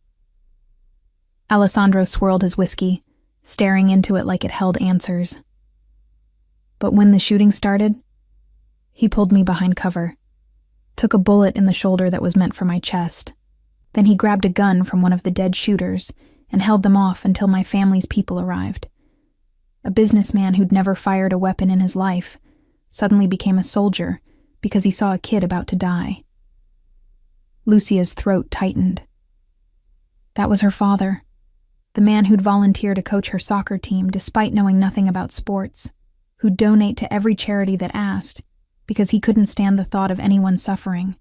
Alessandro swirled his whiskey, staring into it like it held answers. But when the shooting started, he pulled me behind cover, took a bullet in the shoulder that was meant for my chest. Then he grabbed a gun from one of the dead shooters and held them off until my family's people arrived. A businessman who'd never fired a weapon in his life suddenly became a soldier because he saw a kid about to die. Lucia's throat tightened. That was her father, the man who'd volunteer to coach her soccer team despite knowing nothing about sports, who'd donate to every charity that asked because he couldn't stand the thought of anyone suffering.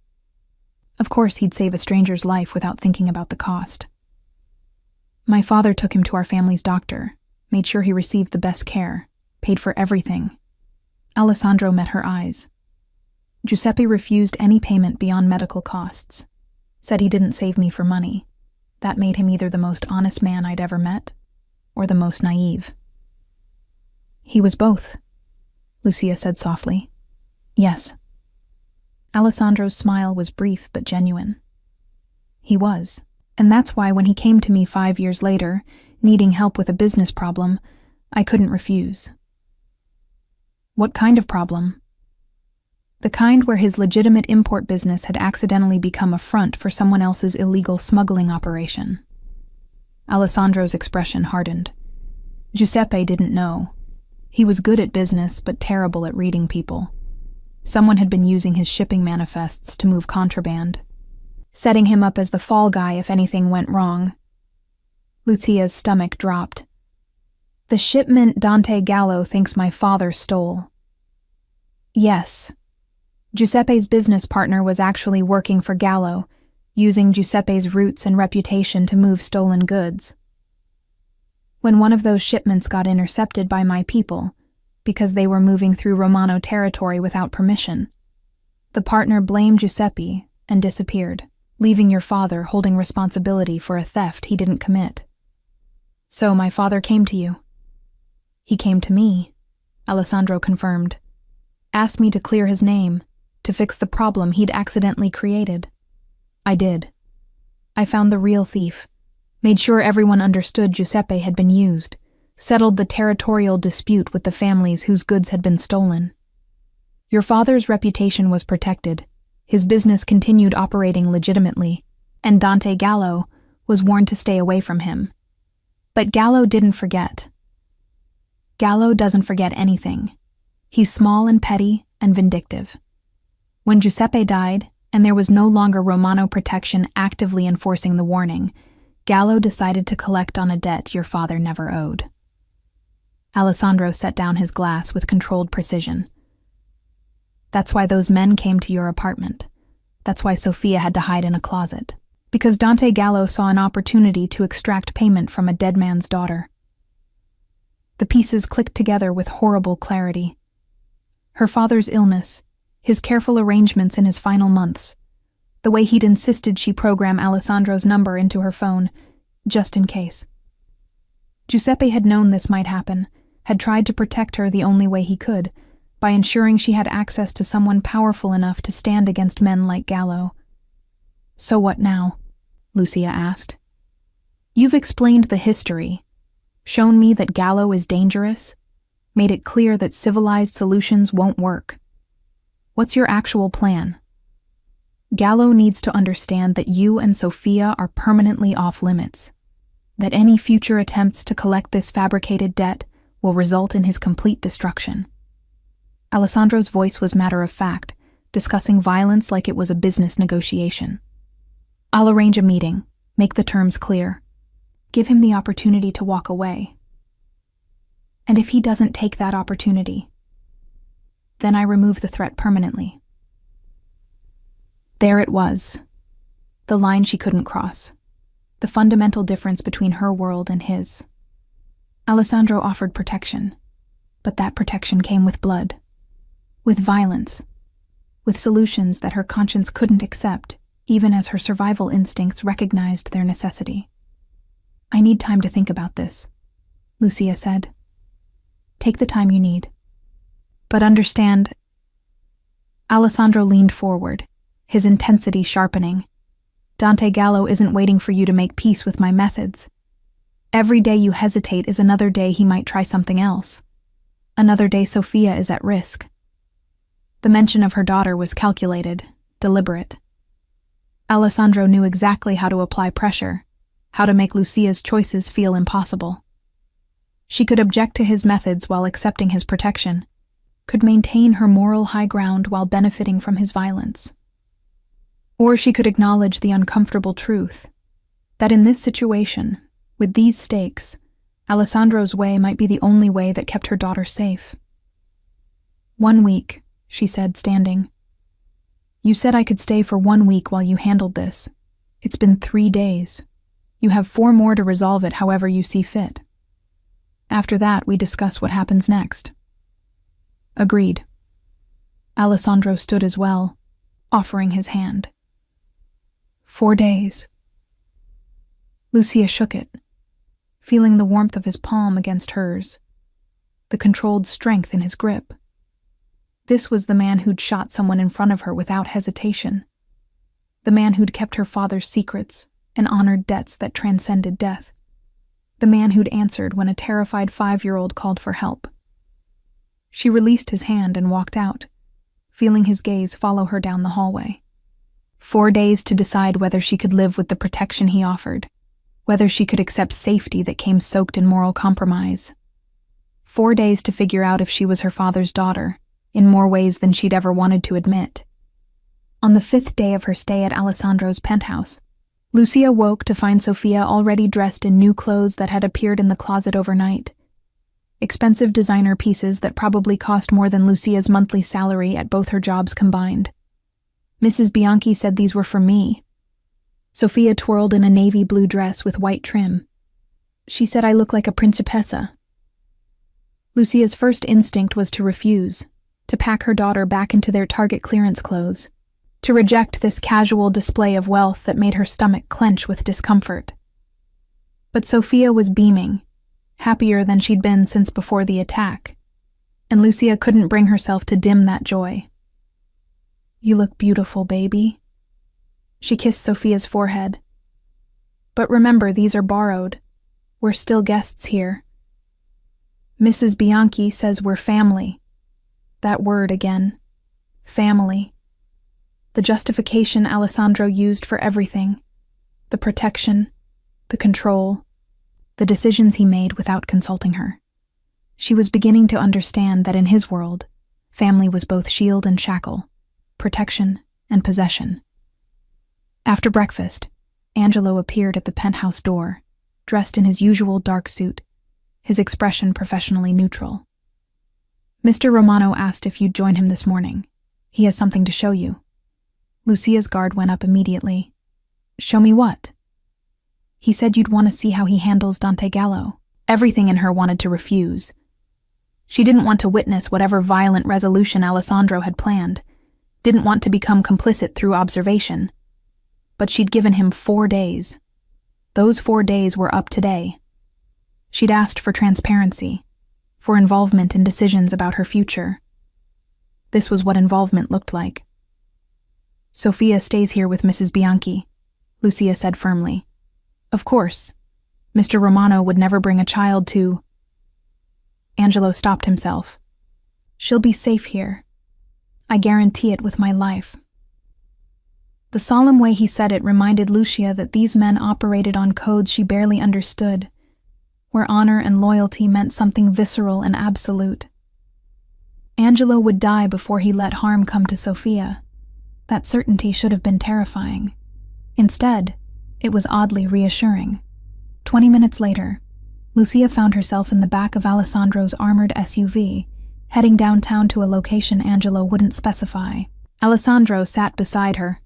Of course, he'd save a stranger's life without thinking about the cost. My father took him to our family's doctor, made sure he received the best care, paid for everything. Alessandro met her eyes. Giuseppe refused any payment beyond medical costs, said he didn't save me for money. That made him either the most honest man I'd ever met, or the most naive. He was both, Lucia said softly. Yes. Alessandro's smile was brief but genuine. He was, and that's why when he came to me 5 years later, needing help with a business problem, I couldn't refuse. What kind of problem? The kind where his legitimate import business had accidentally become a front for someone else's illegal smuggling operation. Alessandro's expression hardened. Giuseppe didn't know. He was good at business but terrible at reading people. Someone had been using his shipping manifests to move contraband, setting him up as the fall guy if anything went wrong. Lucia's stomach dropped. The shipment Dante Gallo thinks my father stole. Yes. Giuseppe's business partner was actually working for Gallo, using Giuseppe's roots and reputation to move stolen goods. When one of those shipments got intercepted by my people, because they were moving through Romano territory without permission, the partner blamed Giuseppe and disappeared, leaving your father holding responsibility for a theft he didn't commit. So my father came to you. He came to me, Alessandro confirmed. Asked me to clear his name, to fix the problem he'd accidentally created. I did. I found the real thief, made sure everyone understood Giuseppe had been used, settled the territorial dispute with the families whose goods had been stolen. Your father's reputation was protected, his business continued operating legitimately, and Dante Gallo was warned to stay away from him. But Gallo didn't forget. Gallo doesn't forget anything. He's small and petty and vindictive. When Giuseppe died, and there was no longer Romano protection actively enforcing the warning, Gallo decided to collect on a debt your father never owed. Alessandro set down his glass with controlled precision. That's why those men came to your apartment. That's why Sofia had to hide in a closet. Because Dante Gallo saw an opportunity to extract payment from a dead man's daughter. The pieces clicked together with horrible clarity. Her father's illness, his careful arrangements in his final months, the way he'd insisted she program Alessandro's number into her phone, just in case. Giuseppe had known this might happen, had tried to protect her the only way he could, by ensuring she had access to someone powerful enough to stand against men like Gallo. So what now? Lucia asked. You've explained the history, shown me that Gallo is dangerous, made it clear that civilized solutions won't work. What's your actual plan? Gallo needs to understand that you and Sofia are permanently off limits, that any future attempts to collect this fabricated debt will result in his complete destruction. Alessandro's voice was matter of fact, discussing violence like it was a business negotiation. I'll arrange a meeting, make the terms clear, give him the opportunity to walk away. And if he doesn't take that opportunity, then I remove the threat permanently. There it was, the line she couldn't cross, the fundamental difference between her world and his. Alessandro offered protection, but that protection came with blood, with violence, with solutions that her conscience couldn't accept, even as her survival instincts recognized their necessity. I need time to think about this, Lucia said. Take the time you need. But understand. Alessandro leaned forward, his intensity sharpening. Dante Gallo isn't waiting for you to make peace with my methods. Every day you hesitate is another day he might try something else. Another day Sofia is at risk. The mention of her daughter was calculated, deliberate. Alessandro knew exactly how to apply pressure, how to make Lucia's choices feel impossible. She could object to his methods while accepting his protection, could maintain her moral high ground while benefiting from his violence. Or she could acknowledge the uncomfortable truth, that in this situation, with these stakes, Alessandro's way might be the only way that kept her daughter safe. 1 week, she said, standing. You said I could stay for 1 week while you handled this. It's been 3 days. You have 4 more to resolve it however you see fit. After that, we discuss what happens next. Agreed. Alessandro stood as well, offering his hand. 4 days. Lucia shook it, feeling the warmth of his palm against hers, the controlled strength in his grip. This was the man who'd shot someone in front of her without hesitation. The man who'd kept her father's secrets and honored debts that transcended death. The man who'd answered when a terrified 5-year-old called for help. She released his hand and walked out, feeling his gaze follow her down the hallway. 4 days to decide whether she could live with the protection he offered, whether she could accept safety that came soaked in moral compromise. 4 days to figure out if she was her father's daughter, in more ways than she'd ever wanted to admit. On the 5th day of her stay at Alessandro's penthouse, Lucia woke to find Sofia already dressed in new clothes that had appeared in the closet overnight. Expensive designer pieces that probably cost more than Lucia's monthly salary at both her jobs combined. Mrs. Bianchi said these were for me. Sofia twirled in a navy blue dress with white trim. She said I look like a principessa. Lucia's first instinct was to refuse, to pack her daughter back into their Target clearance clothes, to reject this casual display of wealth that made her stomach clench with discomfort. But Sofia was beaming, happier than she'd been since before the attack, and Lucia couldn't bring herself to dim that joy. You look beautiful, baby. She kissed Sofia's forehead. But remember, these are borrowed. We're still guests here. Mrs. Bianchi says we're family. That word again. Family. The justification Alessandro used for everything. The protection, the control, the decisions he made without consulting her. She was beginning to understand that in his world, family was both shield and shackle, protection and possession. After breakfast, Angelo appeared at the penthouse door, dressed in his usual dark suit, his expression professionally neutral. Mr. Romano asked if you'd join him this morning. He has something to show you. Lucia's guard went up immediately. Show me what? He said you'd want to see how he handles Dante Gallo. Everything in her wanted to refuse. She didn't want to witness whatever violent resolution Alessandro had planned, didn't want to become complicit through observation. But she'd given him 4 days. Those 4 days were up today. She'd asked for transparency, for involvement in decisions about her future. This was what involvement looked like. Sofia stays here with Mrs. Bianchi, Lucia said firmly. Of course. Mr. Romano would never bring a child to... Angelo stopped himself. She'll be safe here. I guarantee it with my life. The solemn way he said it reminded Lucia that these men operated on codes she barely understood, where honor and loyalty meant something visceral and absolute. Angelo would die before he let harm come to Sofia. That certainty should have been terrifying. Instead, it was oddly reassuring. 20 minutes later, Lucia found herself in the back of Alessandro's armored SUV, heading downtown to a location Angelo wouldn't specify. Alessandro sat beside her,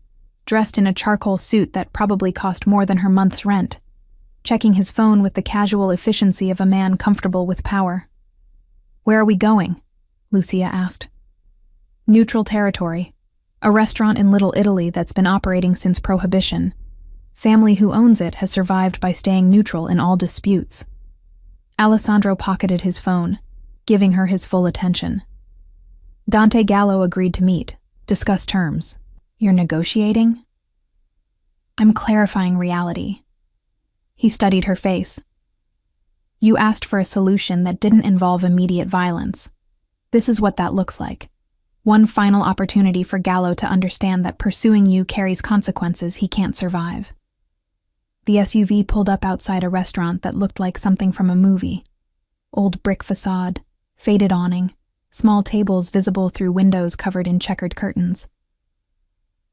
dressed in a charcoal suit that probably cost more than her month's rent, checking his phone with the casual efficiency of a man comfortable with power. Where are we going? Lucia asked. Neutral territory, a restaurant in Little Italy that's been operating since Prohibition. Family who owns it has survived by staying neutral in all disputes. Alessandro pocketed his phone, giving her his full attention. Dante Gallo agreed to meet, discuss terms. You're negotiating? I'm clarifying reality. He studied her face. You asked for a solution that didn't involve immediate violence. This is what that looks like. One final opportunity for Gallo to understand that pursuing you carries consequences he can't survive. The SUV pulled up outside a restaurant that looked like something from a movie. Old brick facade, faded awning, small tables visible through windows covered in checkered curtains.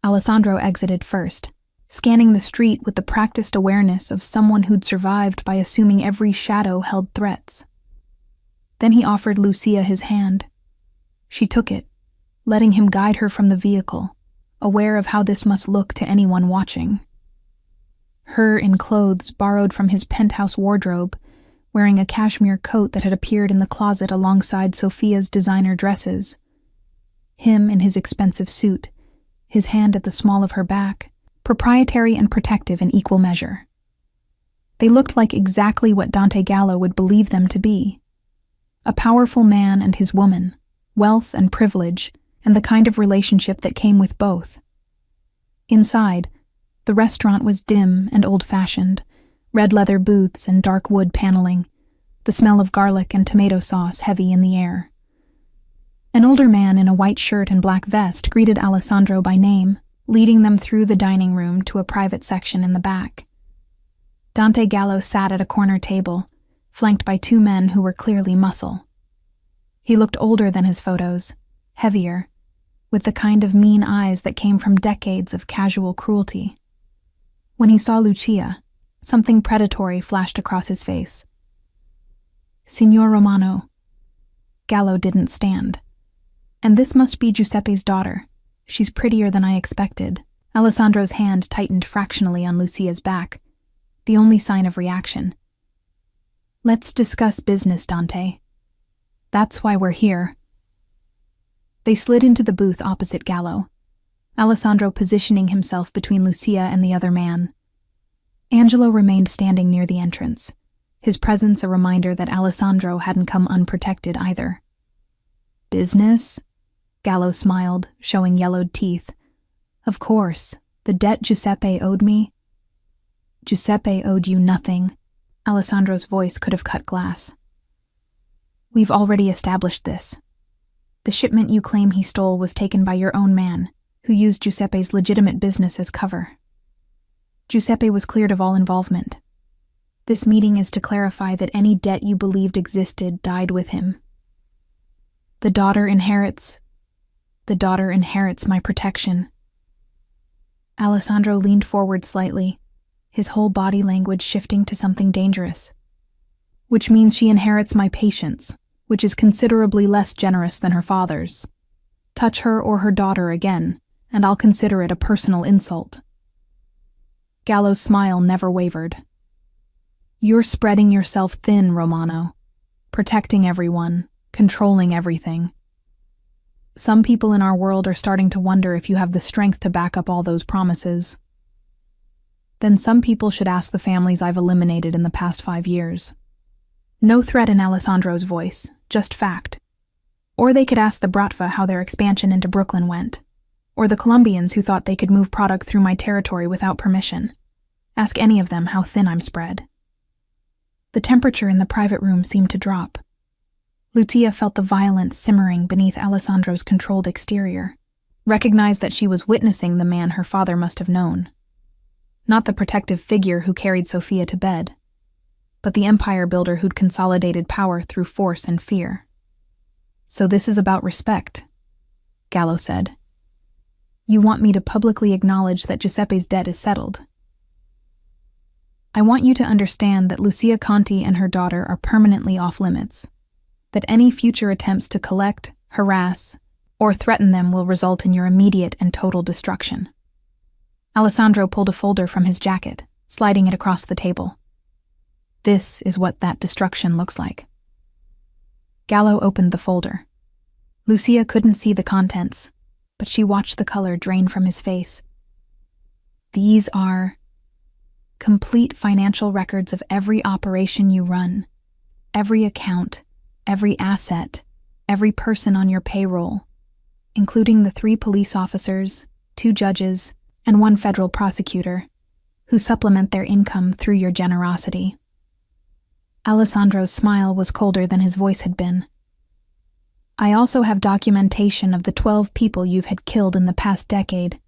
Alessandro exited first, scanning the street with the practiced awareness of someone who'd survived by assuming every shadow held threats. Then he offered Lucia his hand. She took it, letting him guide her from the vehicle, aware of how this must look to anyone watching. Her in clothes borrowed from his penthouse wardrobe, wearing a cashmere coat that had appeared in the closet alongside Sophia's designer dresses. Him in his expensive suit, his hand at the small of her back, proprietary and protective in equal measure. They looked like exactly what Dante Gallo would believe them to be. A powerful man and his woman, wealth and privilege, and the kind of relationship that came with both. Inside, the restaurant was dim and old-fashioned, red leather booths and dark wood paneling, the smell of garlic and tomato sauce heavy in the air. An older man in a white shirt and black vest greeted Alessandro by name, leading them through the dining room to a private section in the back. Dante Gallo sat at a corner table, flanked by two men who were clearly muscle. He looked older than his photos, heavier, with the kind of mean eyes that came from decades of casual cruelty. When he saw Lucia, something predatory flashed across his face. Signor Romano. Gallo didn't stand. And this must be Giuseppe's daughter. She's prettier than I expected. Alessandro's hand tightened fractionally on Lucia's back, the only sign of reaction. Let's discuss business, Dante. That's why we're here. They slid into the booth opposite Gallo, Alessandro positioning himself between Lucia and the other man. Angelo remained standing near the entrance, his presence a reminder that Alessandro hadn't come unprotected either. Business? Gallo smiled, showing yellowed teeth. Of course, the debt Giuseppe owed me. Giuseppe owed you nothing. Alessandro's voice could have cut glass. We've already established this. The shipment you claim he stole was taken by your own man, who used Giuseppe's legitimate business as cover. Giuseppe was cleared of all involvement. This meeting is to clarify that any debt you believed existed died with him. The daughter inherits my protection. Alessandro leaned forward slightly, his whole body language shifting to something dangerous. Which means she inherits my patience, which is considerably less generous than her father's. Touch her or her daughter again, and I'll consider it a personal insult. Gallo's smile never wavered. You're spreading yourself thin, Romano. Protecting everyone, controlling everything. Some people in our world are starting to wonder if you have the strength to back up all those promises. Then some people should ask the families I've eliminated in the past 5 years. No threat in Alessandro's voice, just fact. Or they could ask the Bratva how their expansion into Brooklyn went. Or the Colombians who thought they could move product through my territory without permission. Ask any of them how thin I'm spread. The temperature in the private room seemed to drop. Lucia felt the violence simmering beneath Alessandro's controlled exterior, recognized that she was witnessing the man her father must have known. Not the protective figure who carried Sophia to bed, but the empire builder who'd consolidated power through force and fear. So this is about respect, Gallo said. You want me to publicly acknowledge that Giuseppe's debt is settled. I want you to understand that Lucia Conti and her daughter are permanently off limits, that any future attempts to collect, harass, or threaten them will result in your immediate and total destruction. Alessandro pulled a folder from his jacket, sliding it across the table. This is what that destruction looks like. Gallo opened the folder. Lucia couldn't see the contents, but she watched the color drain from his face. These are complete financial records of every operation you run, every account, every asset, every person on your payroll, including the 3 police officers, 2 judges, and 1 federal prosecutor, who supplement their income through your generosity. Alessandro's smile was colder than his voice had been. I also have documentation of the 12 people you've had killed in the past decade,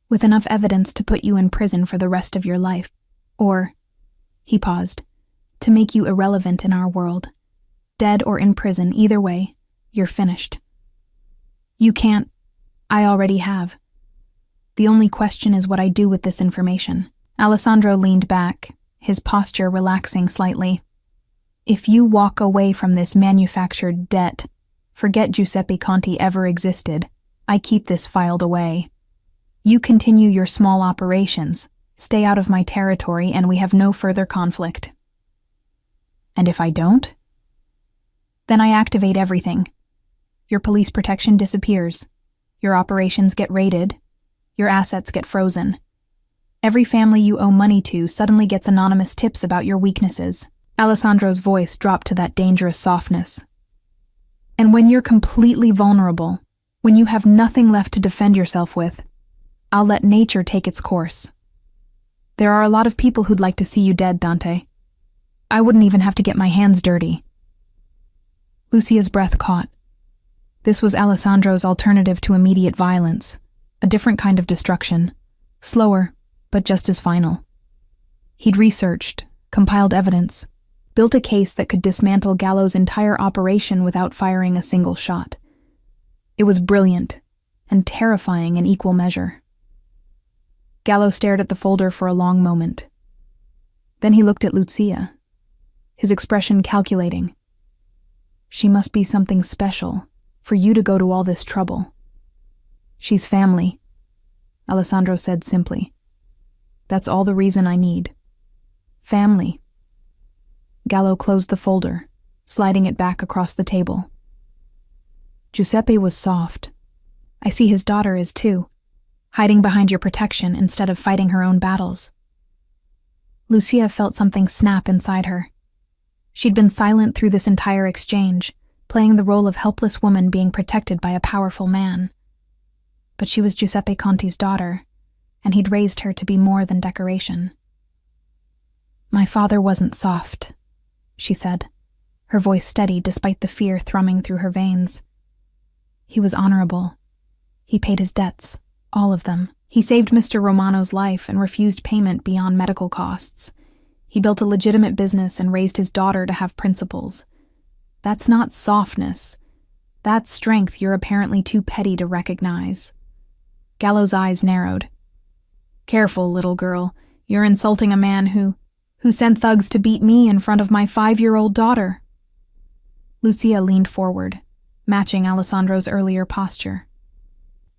with enough evidence to put you in prison for the rest of your life. Or, he paused, to make you irrelevant in our world. Dead or in prison, either way, you're finished. You can't. I already have. The only question is what I do with this information. Alessandro leaned back, his posture relaxing slightly. If you walk away from this manufactured debt, forget Giuseppe Conti ever existed. I keep this filed away. You continue your small operations, stay out of my territory, and we have no further conflict. And if I don't? Then I activate everything. Your police protection disappears. Your operations get raided. Your assets get frozen. Every family you owe money to suddenly gets anonymous tips about your weaknesses. Alessandro's voice dropped to that dangerous softness. And when you're completely vulnerable, when you have nothing left to defend yourself with, I'll let nature take its course. There are a lot of people who'd like to see you dead, Dante. I wouldn't even have to get my hands dirty. Lucia's breath caught. This was Alessandro's alternative to immediate violence, a different kind of destruction, slower, but just as final. He'd researched, compiled evidence, built a case that could dismantle Gallo's entire operation without firing a single shot. It was brilliant and terrifying in equal measure. Gallo stared at the folder for a long moment. Then he looked at Lucia, his expression calculating. She must be something special for you to go to all this trouble. She's family, Alessandro said simply. That's all the reason I need. Family. Gallo closed the folder, sliding it back across the table. Giuseppe was soft. I see his daughter is too, hiding behind your protection instead of fighting her own battles. Lucia felt something snap inside her. She'd been silent through this entire exchange, playing the role of helpless woman being protected by a powerful man. But she was Giuseppe Conti's daughter, and he'd raised her to be more than decoration. My father wasn't soft, she said, her voice steady despite the fear thrumming through her veins. He was honorable. He paid his debts, all of them. He saved Mr. Romano's life and refused payment beyond medical costs. He built a legitimate business and raised his daughter to have principles. That's not softness. That's strength you're apparently too petty to recognize. Gallo's eyes narrowed. Careful, little girl. You're insulting a man who sent thugs to beat me in front of my 5-year-old daughter. Lucia leaned forward, matching Alessandro's earlier posture.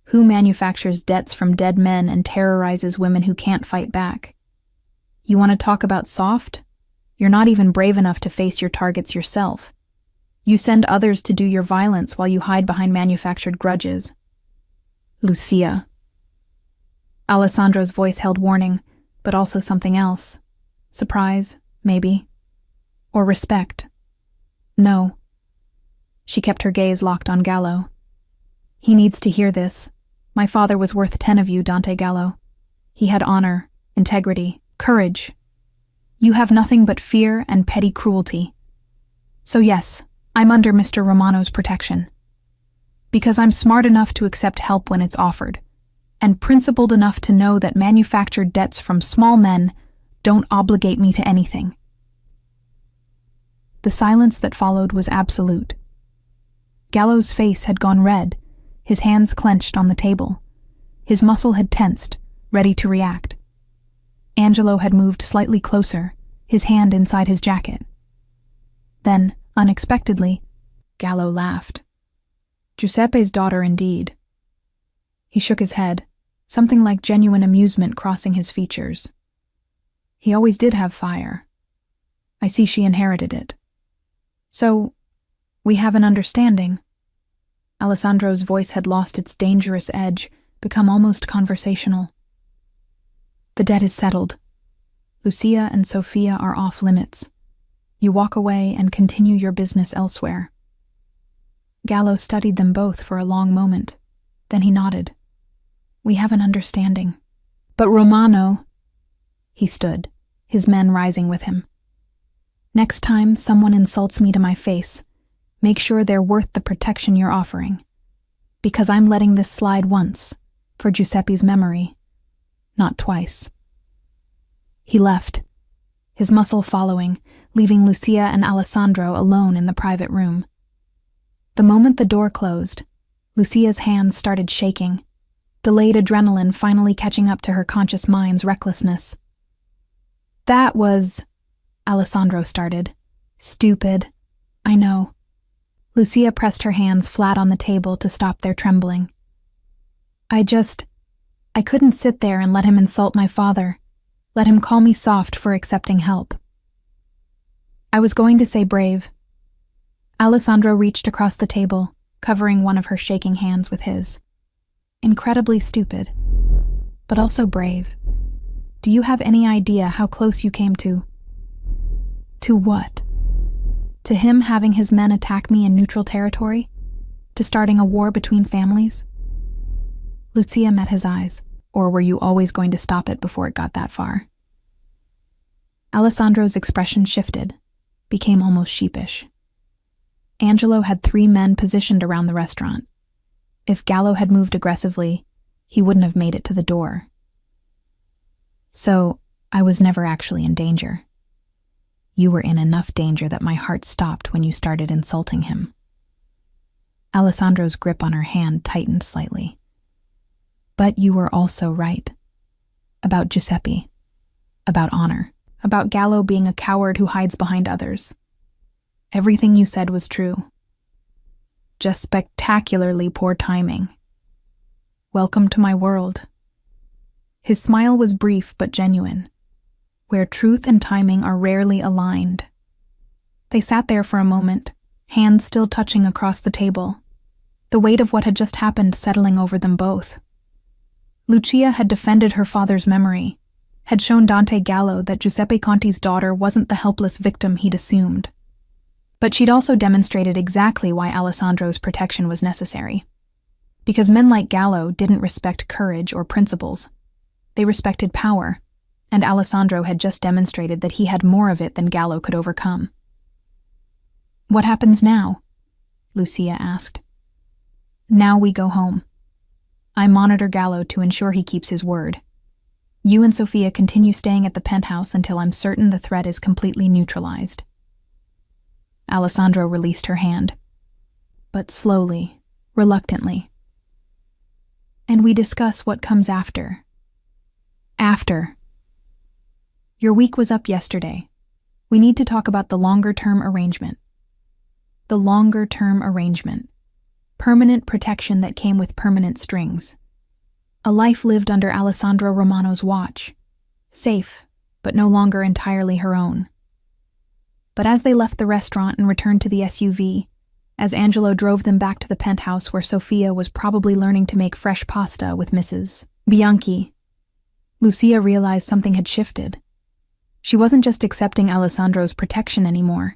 Who manufactures debts from dead men and terrorizes women who can't fight back? You want to talk about soft? You're not even brave enough to face your targets yourself. You send others to do your violence while you hide behind manufactured grudges. Lucia. Alessandro's voice held warning, but also something else. Surprise, maybe. Or respect. No. She kept her gaze locked on Gallo. He needs to hear this. My father was worth 10 of you, Dante Gallo. He had honor, integrity, courage. You have nothing but fear and petty cruelty. So yes, I'm under Mr. Romano's protection. Because I'm smart enough to accept help when it's offered, and principled enough to know that manufactured debts from small men don't obligate me to anything. The silence that followed was absolute. Gallo's face had gone red, his hands clenched on the table. His muscle had tensed, ready to react. Angelo had moved slightly closer, his hand inside his jacket. Then, unexpectedly, Gallo laughed. Giuseppe's daughter indeed. He shook his head, something like genuine amusement crossing his features. He always did have fire. I see she inherited it. So, we have an understanding. Alessandro's voice had lost its dangerous edge, become almost conversational. The debt is settled. Lucia and Sophia are off limits. You walk away and continue your business elsewhere. Gallo studied them both for a long moment. Then he nodded. We have an understanding. But Romano... He stood, his men rising with him. Next time someone insults me to my face, make sure they're worth the protection you're offering. Because I'm letting this slide once, for Giuseppe's memory, not twice. He left, his muscle following, leaving Lucia and Alessandro alone in the private room. The moment the door closed, Lucia's hands started shaking, delayed adrenaline finally catching up to her conscious mind's recklessness. That was... Alessandro started. Stupid. I know. Lucia pressed her hands flat on the table to stop their trembling. I couldn't sit there and let him insult my father, let him call me soft for accepting help. I was going to say brave. Alessandro reached across the table, covering one of her shaking hands with his. Incredibly stupid, but also brave. Do you have any idea how close you came to? To what? To him having his men attack me in neutral territory? To starting a war between families? Lucia met his eyes. Or were you always going to stop it before it got that far? Alessandro's expression shifted, became almost sheepish. Angelo had 3 men positioned around the restaurant. If Gallo had moved aggressively, he wouldn't have made it to the door. So, I was never actually in danger. You were in enough danger that my heart stopped when you started insulting him. Alessandro's grip on her hand tightened slightly. But you were also right. About Giuseppe. About honor. About Gallo being a coward who hides behind others. Everything you said was true. Just spectacularly poor timing. Welcome to my world. His smile was brief but genuine, where truth and timing are rarely aligned. They sat there for a moment, hands still touching across the table, the weight of what had just happened settling over them both. Lucia had defended her father's memory, had shown Dante Gallo that Giuseppe Conti's daughter wasn't the helpless victim he'd assumed. But she'd also demonstrated exactly why Alessandro's protection was necessary. Because men like Gallo didn't respect courage or principles. They respected power, and Alessandro had just demonstrated that he had more of it than Gallo could overcome. What happens now? Lucia asked. Now we go home. I monitor Gallo to ensure he keeps his word. You and Sofia continue staying at the penthouse until I'm certain the threat is completely neutralized. Alessandro released her hand, but slowly, reluctantly. And we discuss what comes after. After. Your week was up yesterday. We need to talk about the longer-term arrangement. The longer-term arrangement. Permanent protection that came with permanent strings. A life lived under Alessandro Romano's watch. Safe, but no longer entirely her own. But as they left the restaurant and returned to the SUV, as Angelo drove them back to the penthouse where Sofia was probably learning to make fresh pasta with Mrs. Bianchi, Lucia realized something had shifted. She wasn't just accepting Alessandro's protection anymore.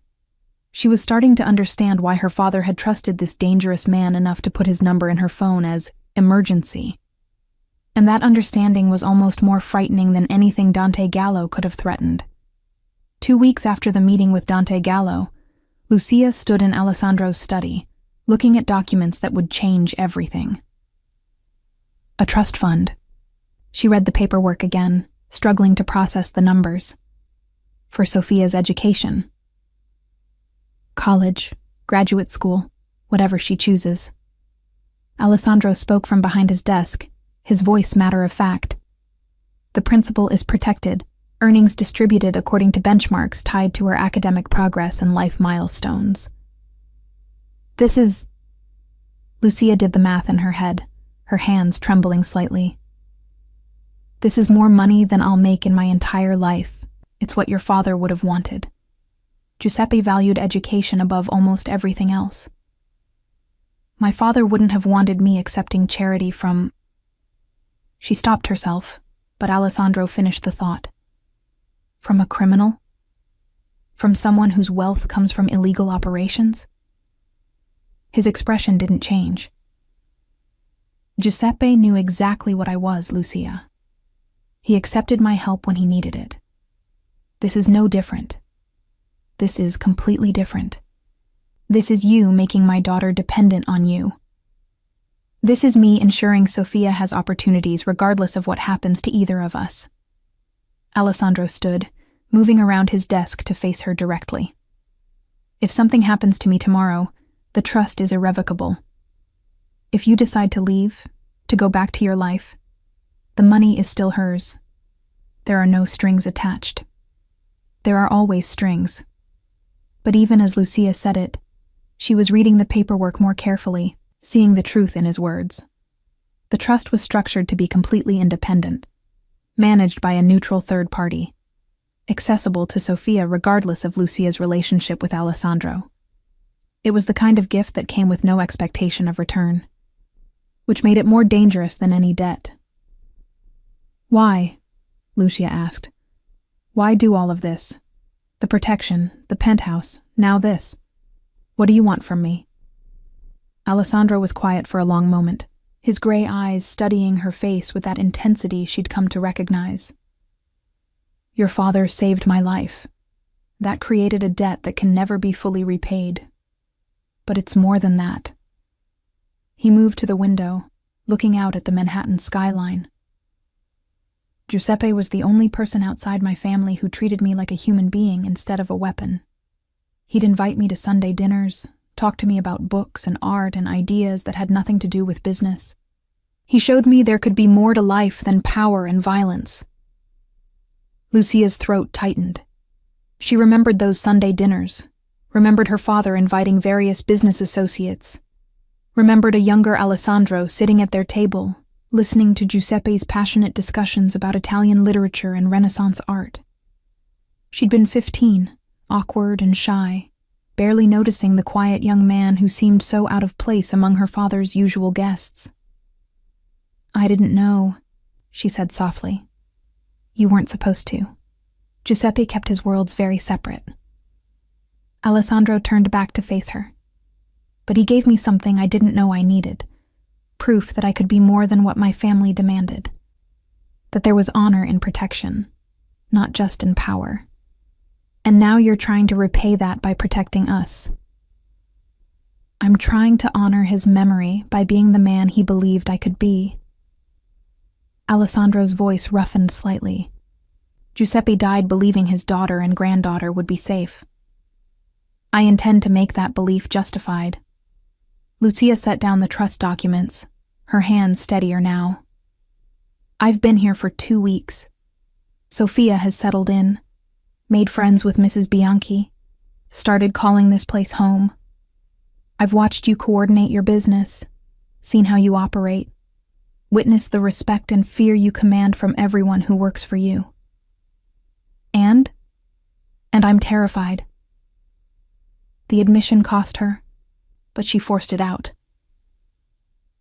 She was starting to understand why her father had trusted this dangerous man enough to put his number in her phone as emergency. And that understanding was almost more frightening than anything Dante Gallo could have threatened. 2 weeks after the meeting with Dante Gallo, Lucia stood in Alessandro's study, looking at documents that would change everything. A trust fund. She read the paperwork again, struggling to process the numbers. For Sofia's education. College, graduate school, whatever she chooses. Alessandro spoke from behind his desk, his voice matter of fact. The principal is protected, earnings distributed according to benchmarks tied to her academic progress and life milestones. This is... Lucia did the math in her head, her hands trembling slightly. This is more money than I'll make in my entire life. It's what your father would have wanted. Giuseppe valued education above almost everything else. My father wouldn't have wanted me accepting charity from... She stopped herself, but Alessandro finished the thought. From a criminal? From someone whose wealth comes from illegal operations? His expression didn't change. Giuseppe knew exactly what I was, Lucia. He accepted my help when he needed it. This is no different. This is completely different. This is you making my daughter dependent on you. This is me ensuring Sophia has opportunities regardless of what happens to either of us. Alessandro stood, moving around his desk to face her directly. If something happens to me tomorrow, the trust is irrevocable. If you decide to leave, to go back to your life, the money is still hers. There are no strings attached. There are always strings. But even as Lucia said it, she was reading the paperwork more carefully, seeing the truth in his words. The trust was structured to be completely independent, managed by a neutral third party, accessible to Sophia regardless of Lucia's relationship with Alessandro. It was the kind of gift that came with no expectation of return, which made it more dangerous than any debt. Why? Lucia asked. Why do all of this? The protection, the penthouse, now this. What do you want from me? Alessandro was quiet for a long moment, his gray eyes studying her face with that intensity she'd come to recognize. Your father saved my life. That created a debt that can never be fully repaid. But it's more than that. He moved to the window, looking out at the Manhattan skyline. Giuseppe was the only person outside my family who treated me like a human being instead of a weapon. He'd invite me to Sunday dinners, talk to me about books and art and ideas that had nothing to do with business. He showed me there could be more to life than power and violence. Lucia's throat tightened. She remembered those Sunday dinners, remembered her father inviting various business associates, remembered a younger Alessandro sitting at their table, listening to Giuseppe's passionate discussions about Italian literature and Renaissance art. She'd been 15, awkward and shy, barely noticing the quiet young man who seemed so out of place among her father's usual guests. I didn't know, she said softly. You weren't supposed to. Giuseppe kept his worlds very separate. Alessandro turned back to face her. But he gave me something I didn't know I needed. Proof that I could be more than what my family demanded. That there was honor in protection, not just in power. And now you're trying to repay that by protecting us. I'm trying to honor his memory by being the man he believed I could be. Alessandro's voice roughened slightly. Giuseppe died believing his daughter and granddaughter would be safe. I intend to make that belief justified. Lucia set down the trust documents, her hands steadier now. I've been here for 2 weeks. Sophia has settled in, made friends with Mrs. Bianchi, started calling this place home. I've watched you coordinate your business, seen how you operate, witnessed the respect and fear you command from everyone who works for you. And I'm terrified. The admission cost her, but she forced it out.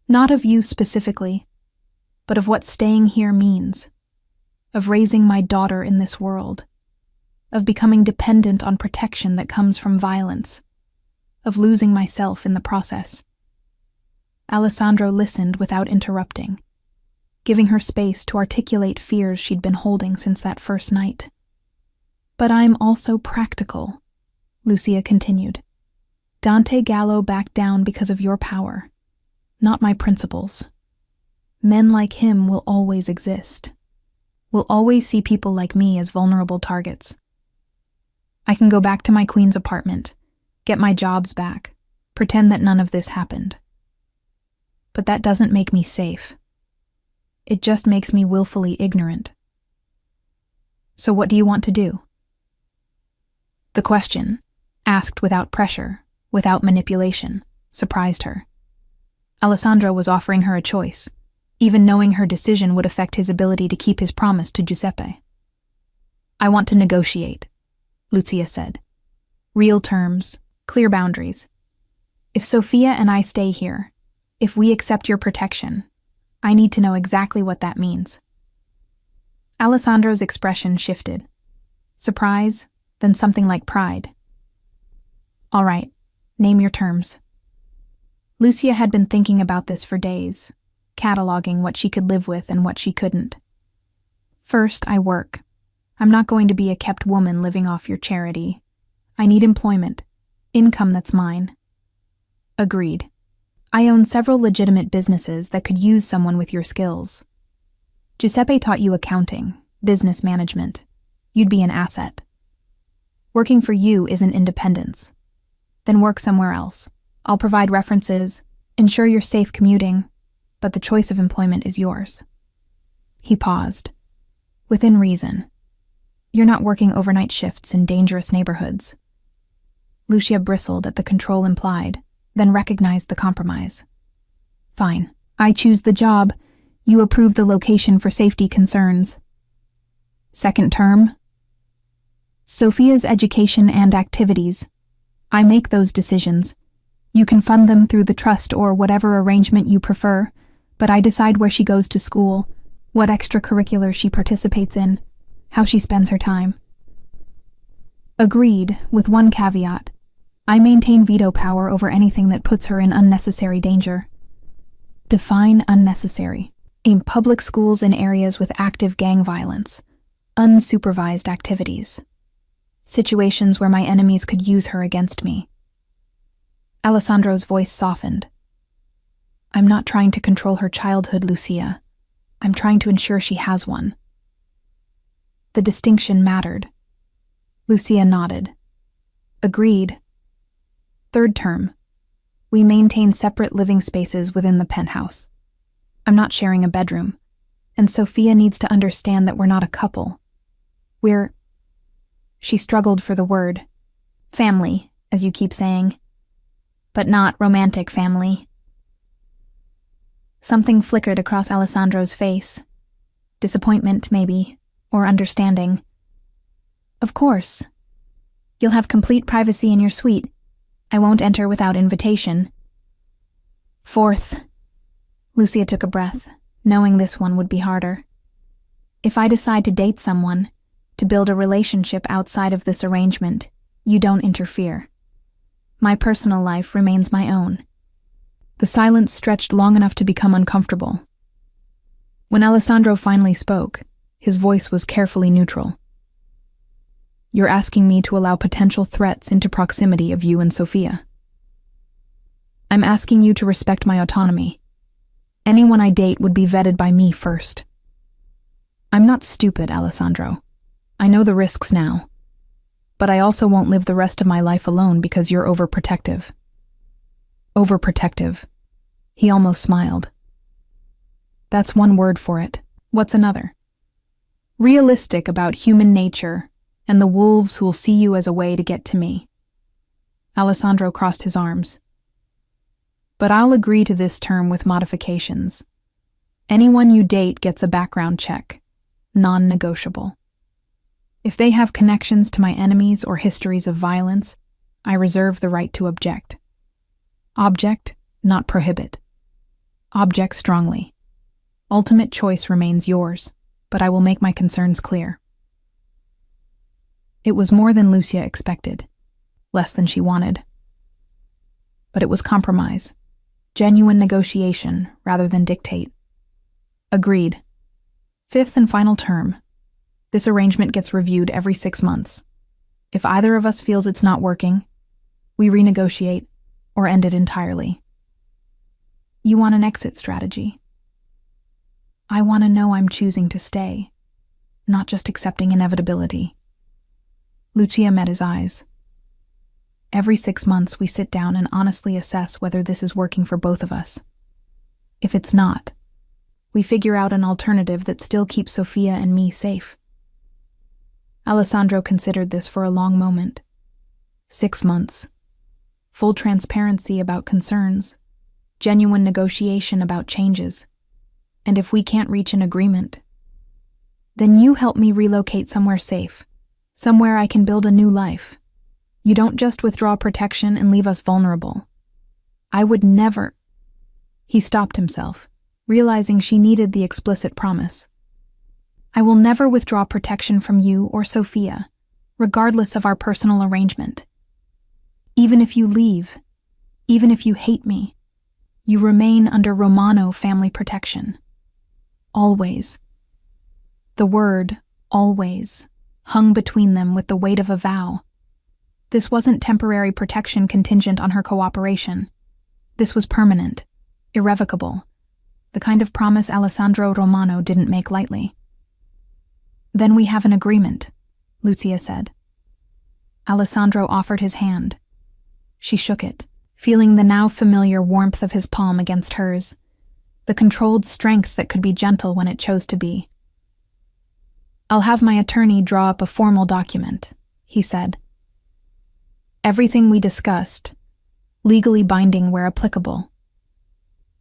Not of you specifically, but of what staying here means, of raising my daughter in this world, of becoming dependent on protection that comes from violence, of losing myself in the process. Alessandro listened without interrupting, giving her space to articulate fears she'd been holding since that first night. But I'm also practical, Lucia continued. Dante Gallo backed down because of your power, not my principles. Men like him will always exist. We'll always see people like me as vulnerable targets. I can go back to my queen's apartment, get my jobs back, pretend that none of this happened. But that doesn't make me safe. It just makes me willfully ignorant. So what do you want to do? The question, asked without pressure, without manipulation, surprised her. Alessandro was offering her a choice, even knowing her decision would affect his ability to keep his promise to Giuseppe. I want to negotiate, Lucia said. Real terms, clear boundaries. If Sophia and I stay here, if we accept your protection, I need to know exactly what that means. Alessandro's expression shifted. Surprise, then something like pride. All right, name your terms. Lucia had been thinking about this for days, cataloging what she could live with and what she couldn't. First, I work. I'm not going to be a kept woman living off your charity. I need employment, income that's mine. Agreed. I own several legitimate businesses that could use someone with your skills. Giuseppe taught you accounting, business management. You'd be an asset. Working for you isn't independence. Then work somewhere else. I'll provide references, ensure you're safe commuting, but the choice of employment is yours. He paused. Within reason. You're not working overnight shifts in dangerous neighborhoods. Lucia bristled at the control implied, then recognized the compromise. Fine. I choose the job. You approve the location for safety concerns. Second term? Sophia's education and activities. I make those decisions. You can fund them through the trust or whatever arrangement you prefer, but I decide where she goes to school, what extracurriculars she participates in, how she spends her time. Agreed, with one caveat. I maintain veto power over anything that puts her in unnecessary danger. Define unnecessary. In public schools in areas with active gang violence, unsupervised activities. Situations where my enemies could use her against me. Alessandro's voice softened. I'm not trying to control her childhood, Lucia. I'm trying to ensure she has one. The distinction mattered. Lucia nodded. Agreed. Third term. We maintain separate living spaces within the penthouse. I'm not sharing a bedroom, and Sophia needs to understand that we're not a couple. She struggled for the word. Family, as you keep saying. But not romantic family. Something flickered across Alessandro's face. Disappointment, maybe, or understanding. Of course. You'll have complete privacy in your suite. I won't enter without invitation. Fourth. Lucia took a breath, knowing this one would be harder. If I decide to date someone, to build a relationship outside of this arrangement, you don't interfere. My personal life remains my own. The silence stretched long enough to become uncomfortable. When Alessandro finally spoke, his voice was carefully neutral. You're asking me to allow potential threats into proximity of you and Sophia. I'm asking you to respect my autonomy. Anyone I date would be vetted by me first. I'm not stupid, Alessandro. I know the risks now. But I also won't live the rest of my life alone because you're overprotective. Overprotective. He almost smiled. That's one word for it. What's another? Realistic about human nature and the wolves who'll see you as a way to get to me. Alessandro crossed his arms. But I'll agree to this term with modifications. Anyone you date gets a background check. Non-negotiable. If they have connections to my enemies or histories of violence, I reserve the right to object. Object, not prohibit. Object strongly. Ultimate choice remains yours, but I will make my concerns clear. It was more than Lucia expected, less than she wanted. But it was compromise, genuine negotiation rather than dictate. Agreed. Fifth and final term. This arrangement gets reviewed every 6 months. If either of us feels it's not working, we renegotiate or end it entirely. You want an exit strategy. I want to know I'm choosing to stay, not just accepting inevitability. Lucia met his eyes. Every 6 months we sit down and honestly assess whether this is working for both of us. If it's not, we figure out an alternative that still keeps Sophia and me safe. Alessandro considered this for a long moment. 6 months. Full transparency about concerns. Genuine negotiation about changes. And if we can't reach an agreement, then you help me relocate somewhere safe. Somewhere I can build a new life. You don't just withdraw protection and leave us vulnerable. I would never... He stopped himself, realizing she needed the explicit promise. I will never withdraw protection from you or Sophia, regardless of our personal arrangement. Even if you leave, even if you hate me, You remain under Romano family protection. Always. The word, always, hung between them with the weight of a vow. This wasn't temporary protection contingent on her cooperation. This was permanent, irrevocable, the kind of promise Alessandro Romano didn't make lightly. Then we have an agreement, Lucia said. Alessandro offered his hand. She shook it, feeling the now familiar warmth of his palm against hers, the controlled strength that could be gentle when it chose to be. I'll have my attorney draw up a formal document, he said. Everything we discussed, legally binding where applicable.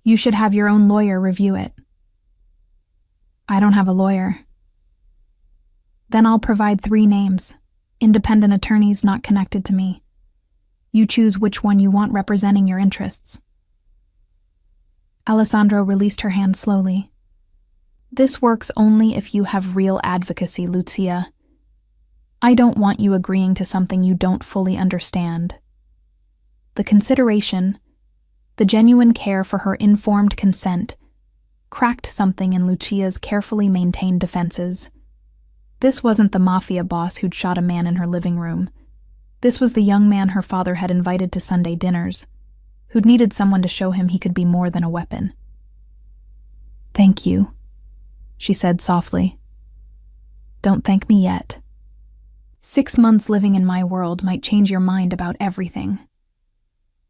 You should have your own lawyer review it. I don't have a lawyer. Then I'll provide 3 names, independent attorneys not connected to me. You choose which one you want representing your interests. Alessandro released her hand slowly. This works only if you have real advocacy, Lucia. I don't want you agreeing to something you don't fully understand. The consideration, the genuine care for her informed consent, cracked something in Lucia's carefully maintained defenses. This wasn't the MAFIA boss who'd shot a man in her living room. This was the young man her father had invited to Sunday dinners, who'd needed someone to show him he could be more than a weapon. Thank you, she said softly. Don't thank me yet. 6 months living in my world might change your mind about everything.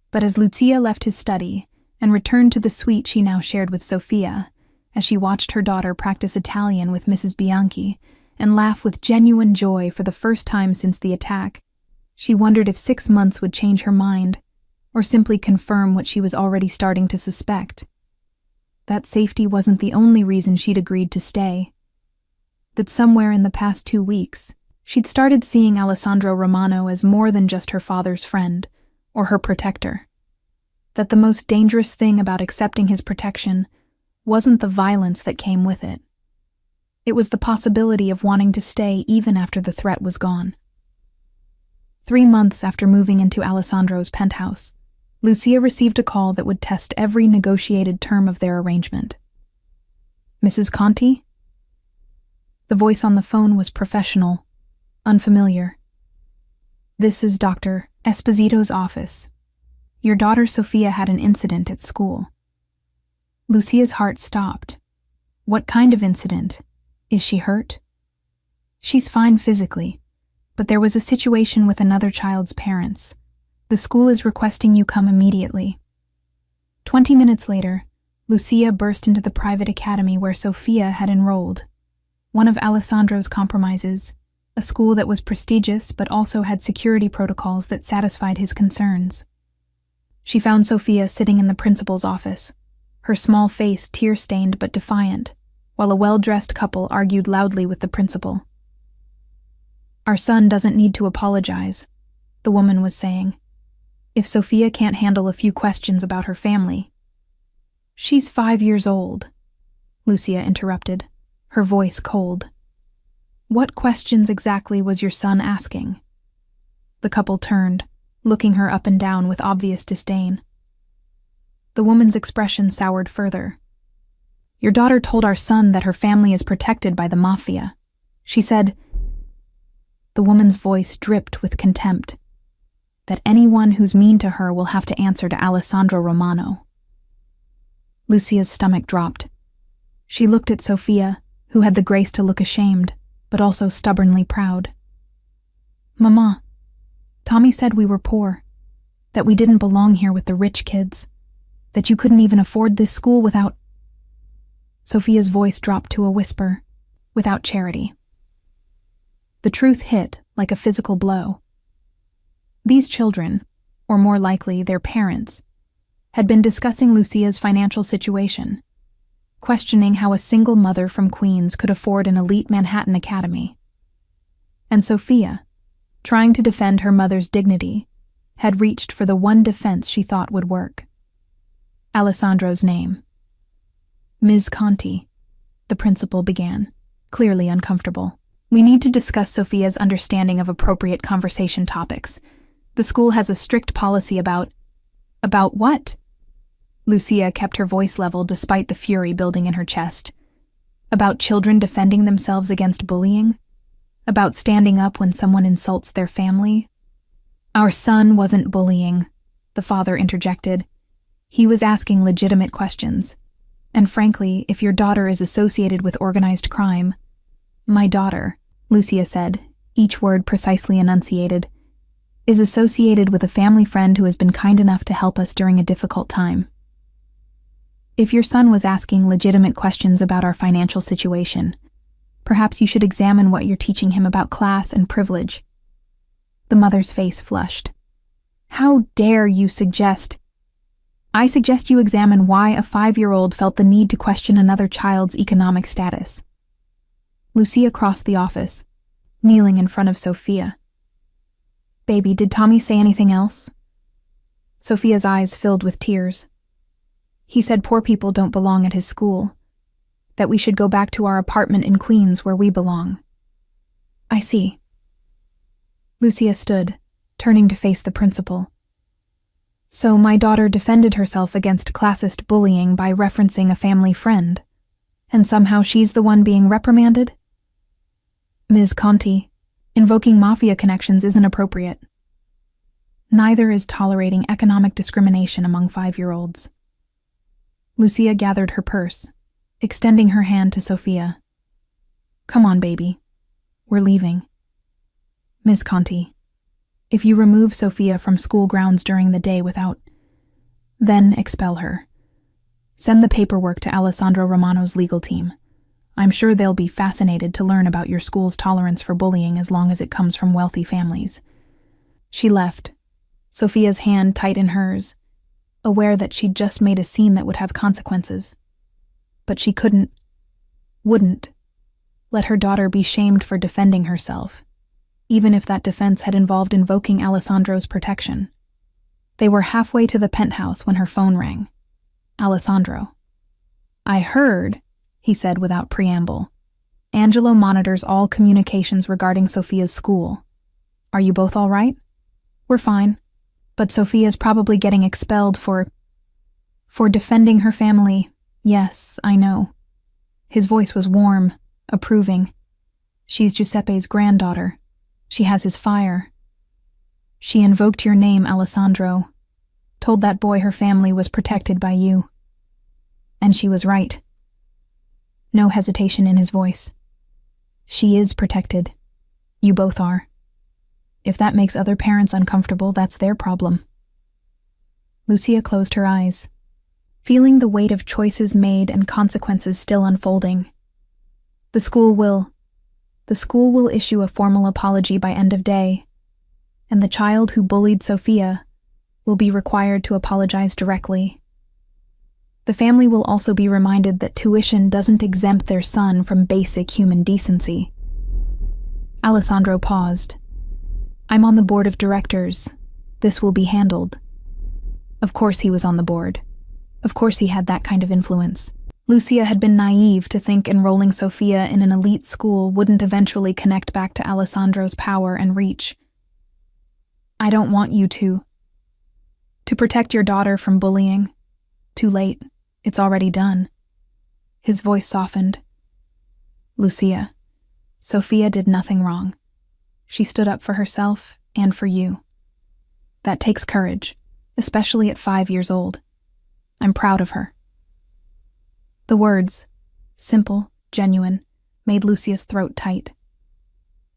But as Lucia left his study and returned to the suite she now shared with Sofia, as she watched her daughter practice Italian with Mrs. Bianchi and laugh with genuine joy for the first time since the attack, she wondered if 6 months would change her mind, or simply confirm what she was already starting to suspect. That safety wasn't the only reason she'd agreed to stay. That somewhere in the past 2 weeks, she'd started seeing Alessandro Romano as more than just her father's friend, or her protector. That the most dangerous thing about accepting his protection wasn't the violence that came with it. It was the possibility of wanting to stay even after the threat was gone. 3 months after moving into Alessandro's penthouse, Lucia received a call that would test every negotiated term of their arrangement. Mrs. Conti? The voice on the phone was professional, unfamiliar. This is Dr. Esposito's office. Your daughter Sofia had an incident at school. Lucia's heart stopped. What kind of incident? Is she hurt? She's fine physically, but there was a situation with another child's parents. The school is requesting you come immediately. 20 minutes later, Lucia burst into the private academy where Sofia had enrolled. One of Alessandro's compromises, a school that was prestigious but also had security protocols that satisfied his concerns. She found Sofia sitting in the principal's office, her small face tear-stained but defiant, while a well-dressed couple argued loudly with the principal. Our son doesn't need to apologize, the woman was saying. If Sofia can't handle a few questions about her family. She's 5 years old, Lucia interrupted, her voice cold. What questions exactly was your son asking? The couple turned, looking her up and down with obvious disdain. The woman's expression soured further. Your daughter told our son that her family is protected by the MAFIA. She said, the woman's voice dripped with contempt, that anyone who's mean to her will have to answer to Alessandro Romano. Lucia's stomach dropped. She looked at Sofia, who had the grace to look ashamed, but also stubbornly proud. Mama, Tommy said we were poor, that we didn't belong here with the rich kids, that you couldn't even afford this school without... Sofia's voice dropped to a whisper, without charity. The truth hit like a physical blow. These children, or more likely their parents, had been discussing Lucia's financial situation, questioning how a single mother from Queens could afford an elite Manhattan academy. And Sofia, trying to defend her mother's dignity, had reached for the one defense she thought would work. Alessandro's name. Ms. Conti, the principal began, clearly uncomfortable. We need to discuss Sofia's understanding of appropriate conversation topics. The school has a strict policy about... About what? Lucia kept her voice level despite the fury building in her chest. About children defending themselves against bullying? About standing up when someone insults their family? Our son wasn't bullying, the father interjected. He was asking legitimate questions. And frankly, if your daughter is associated with organized crime— My daughter, Lucia said, each word precisely enunciated, is associated with a family friend who has been kind enough to help us during a difficult time. If your son was asking legitimate questions about our financial situation, perhaps you should examine what you're teaching him about class and privilege. The mother's face flushed. How dare you suggest— I suggest you examine why a 5-year-old felt the need to question another child's economic status. Lucia crossed the office, kneeling in front of Sophia. Baby, did Tommy say anything else? Sophia's eyes filled with tears. He said poor people don't belong at his school, that we should go back to our apartment in Queens where we belong. I see. Lucia stood, turning to face the principal. So my daughter defended herself against classist bullying by referencing a family friend, and somehow she's the one being reprimanded? Ms. Conti, invoking MAFIA connections isn't appropriate. Neither is tolerating economic discrimination among 5-year-olds. Lucia gathered her purse, extending her hand to Sophia. Come on, baby. We're leaving. Ms. Conti, if you remove Sophia from school grounds during the day then expel her. Send the paperwork to Alessandro Romano's legal team. I'm sure they'll be fascinated to learn about your school's tolerance for bullying as long as it comes from wealthy families. She left, Sophia's hand tight in hers, aware that she'd just made a scene that would have consequences. But she wouldn't, let her daughter be shamed for defending herself, even if that defense had involved invoking Alessandro's protection. They were halfway to the penthouse when her phone rang. Alessandro. I heard, he said without preamble. Angelo monitors all communications regarding Sophia's school. Are you both all right? We're fine. But Sophia's probably getting expelled for defending her family. Yes, I know. His voice was warm, approving. She's Giuseppe's granddaughter. She has his fire. She invoked your name, Alessandro. Told that boy her family was protected by you. And she was right. No hesitation in his voice. She is protected. You both are. If that makes other parents uncomfortable, that's their problem. Lucia closed her eyes, feeling the weight of choices made and consequences still unfolding. The school will issue a formal apology by end of day, and the child who bullied Sophia will be required to apologize directly. The family will also be reminded that tuition doesn't exempt their son from basic human decency. Alessandro paused. I'm on the board of directors. This will be handled. Of course he was on the board. Of course he had that kind of influence. Lucia had been naive to think enrolling Sophia in an elite school wouldn't eventually connect back to Alessandro's power and reach. I don't want you to protect your daughter from bullying. Too late. It's already done. His voice softened. Lucia, Sophia did nothing wrong. She stood up for herself and for you. That takes courage, especially at 5 years old. I'm proud of her. The words, simple, genuine, made Lucia's throat tight.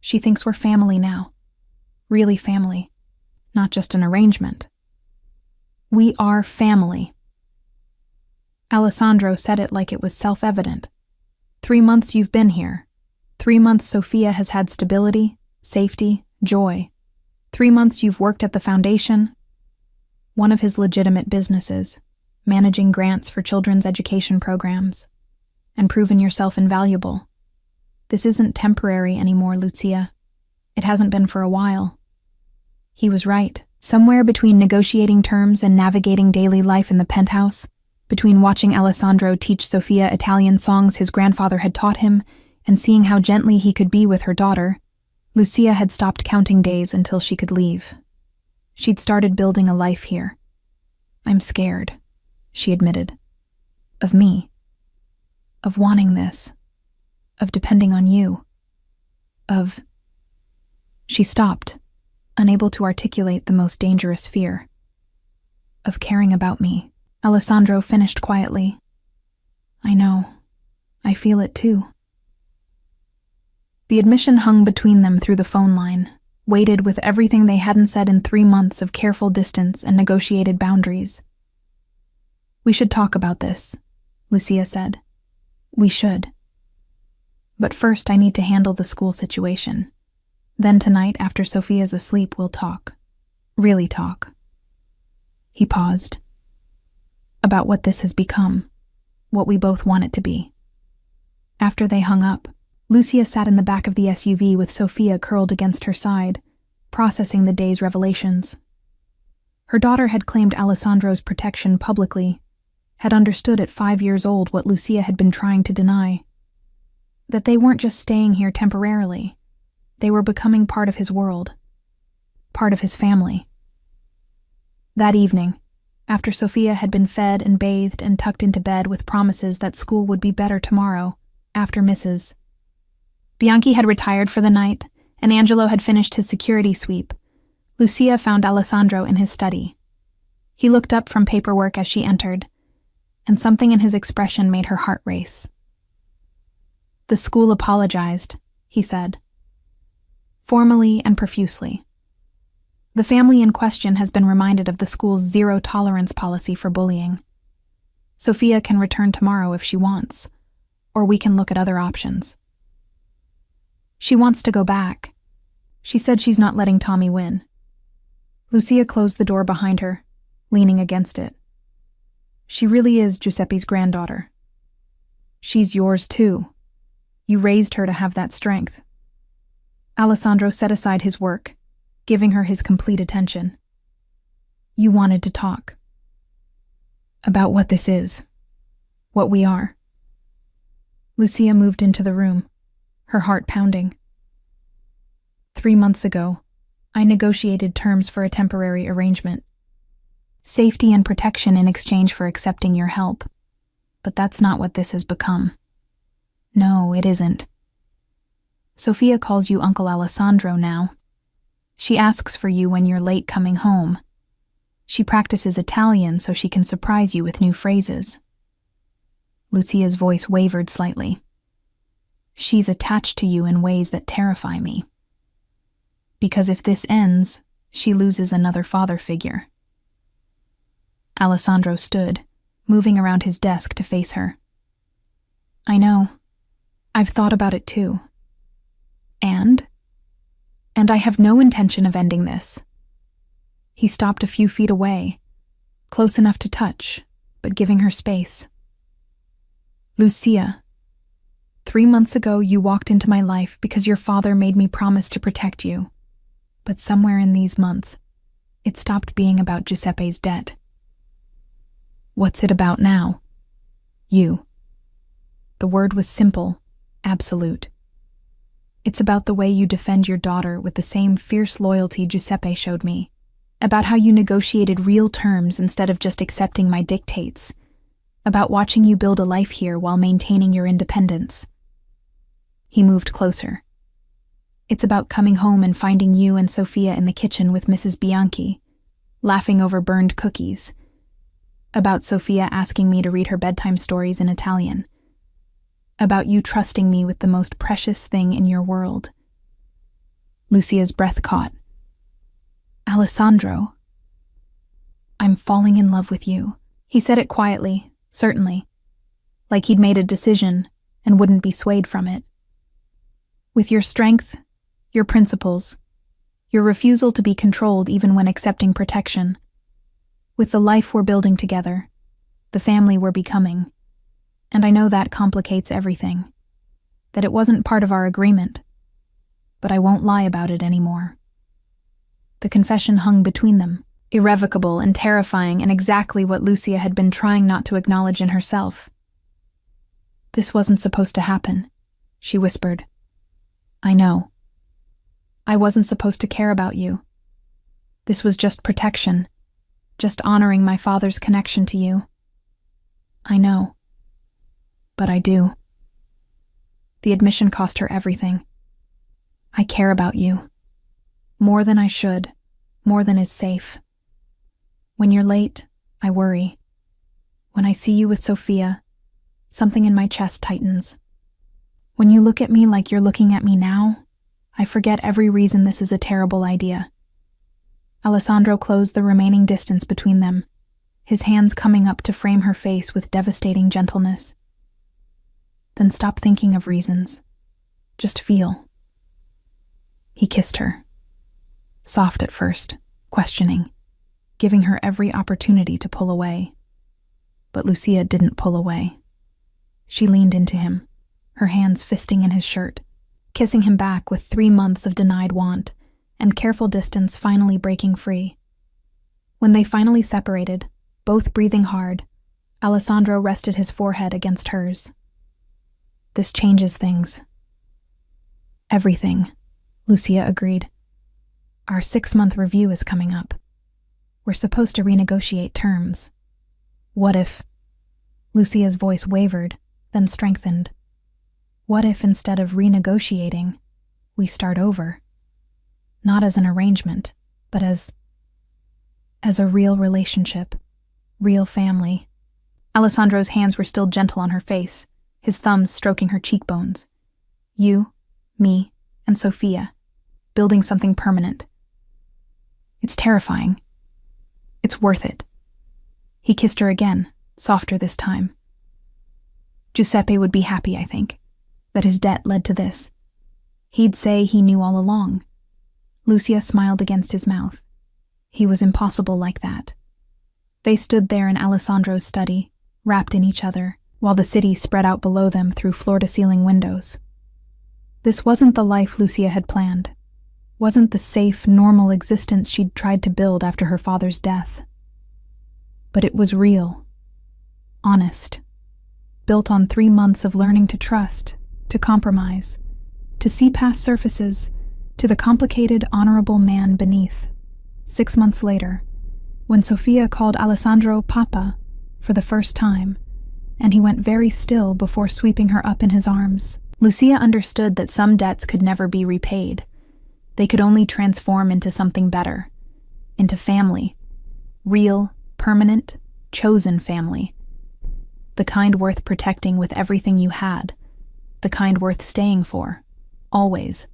She thinks we're family now. Really family. Not just an arrangement. We are family. Alessandro said it like it was self-evident. 3 months you've been here. 3 months Sophia has had stability, safety, joy. 3 months you've worked at the foundation. One of his legitimate businesses, managing grants for children's education programs, and proven yourself invaluable. This isn't temporary anymore, Lucia. It hasn't been for a while. He was right. Somewhere between negotiating terms and navigating daily life in the penthouse, between watching Alessandro teach Sophia Italian songs his grandfather had taught him and seeing how gently he could be with her daughter, Lucia had stopped counting days until she could leave. She'd started building a life here. I'm scared, she admitted. Of me. Of wanting this. Of depending on you. Of... She stopped, unable to articulate the most dangerous fear. Of caring about me. Alessandro finished quietly. I know. I feel it too. The admission hung between them through the phone line, weighted with everything they hadn't said in 3 months of careful distance and negotiated boundaries. We should talk about this, Lucia said. We should. But first I need to handle the school situation. Then tonight, after Sophia's asleep, we'll talk. Really talk. He paused. About what this has become. What we both want it to be. After they hung up, Lucia sat in the back of the SUV with Sophia curled against her side, processing the day's revelations. Her daughter had claimed Alessandro's protection publicly, had understood at 5 years old what Lucia had been trying to deny. That they weren't just staying here temporarily. They were becoming part of his world. Part of his family. That evening, after Sophia had been fed and bathed and tucked into bed with promises that school would be better tomorrow, after Mrs. Bianchi had retired for the night, and Angelo had finished his security sweep, Lucia found Alessandro in his study. He looked up from paperwork as she entered, and something in his expression made her heart race. The school apologized, he said. Formally and profusely. The family in question has been reminded of the school's zero-tolerance policy for bullying. Sophia can return tomorrow if she wants, or we can look at other options. She wants to go back. She said she's not letting Tommy win. Lucia closed the door behind her, leaning against it. She really is Giuseppe's granddaughter. She's yours too. You raised her to have that strength. Alessandro set aside his work, giving her his complete attention. You wanted to talk. About what this is. What we are. Lucia moved into the room, her heart pounding. 3 months ago, I negotiated terms for a temporary arrangement. Safety and protection in exchange for accepting your help. But that's not what this has become. No, it isn't. Sophia calls you Uncle Alessandro now. She asks for you when you're late coming home. She practices Italian so she can surprise you with new phrases. Lucia's voice wavered slightly. She's attached to you in ways that terrify me. Because if this ends, she loses another father figure. Alessandro stood, moving around his desk to face her. I know. I've thought about it too. And I have no intention of ending this. He stopped a few feet away, close enough to touch, but giving her space. Lucia, 3 months ago you walked into my life because your father made me promise to protect you. But somewhere in these months, it stopped being about Giuseppe's debt. What's it about now? You. The word was simple, absolute. It's about the way you defend your daughter with the same fierce loyalty Giuseppe showed me. About how you negotiated real terms instead of just accepting my dictates. About watching you build a life here while maintaining your independence. He moved closer. It's about coming home and finding you and Sophia in the kitchen with Mrs. Bianchi, laughing over burned cookies. About Sophia asking me to read her bedtime stories in Italian. About you trusting me with the most precious thing in your world. Lucia's breath caught. Alessandro. I'm falling in love with you. He said it quietly, certainly, like he'd made a decision and wouldn't be swayed from it. With your strength, your principles, your refusal to be controlled even when accepting protection. With the life we're building together, the family we're becoming. And I know that complicates everything. That it wasn't part of our agreement. But I won't lie about it anymore. The confession hung between them, irrevocable and terrifying, and exactly what Lucia had been trying not to acknowledge in herself. This wasn't supposed to happen, she whispered. I know. I wasn't supposed to care about you. This was just protection, just honoring my father's connection to you. I know. But I do. The admission cost her everything. I care about you. More than I should. More than is safe. When you're late, I worry. When I see you with Sophia, something in my chest tightens. When you look at me like you're looking at me now, I forget every reason this is a terrible idea. Alessandro closed the remaining distance between them, his hands coming up to frame her face with devastating gentleness. Then stop thinking of reasons. Just feel. He kissed her. Soft at first, questioning, giving her every opportunity to pull away. But Lucia didn't pull away. She leaned into him, her hands fisting in his shirt, kissing him back with 3 months of denied want, and careful distance finally breaking free. When they finally separated, both breathing hard, Alessandro rested his forehead against hers. This changes things. Everything, Lucia agreed. Our 6-month review is coming up. We're supposed to renegotiate terms. What if... Lucia's voice wavered, then strengthened. What if instead of renegotiating, we start over? Not as an arrangement, but as a real relationship, real family. Alessandro's hands were still gentle on her face, his thumbs stroking her cheekbones. You, me, and Sophia, building something permanent. It's terrifying. It's worth it. He kissed her again, softer this time. Giuseppe would be happy, I think, that his debt led to this. He'd say he knew all along. Lucia smiled against his mouth. He was impossible like that. They stood there in Alessandro's study, wrapped in each other, while the city spread out below them through floor-to-ceiling windows. This wasn't the life Lucia had planned. Wasn't the safe, normal existence she'd tried to build after her father's death. But it was real. Honest. Built on 3 months of learning to trust, to compromise, to see past surfaces, to the complicated, honorable man beneath. 6 months later, when Sophia called Alessandro Papa for the first time, and he went very still before sweeping her up in his arms, Lucia understood that some debts could never be repaid. They could only transform into something better, into family, real, permanent, chosen family. The kind worth protecting with everything you had, the kind worth staying for, always.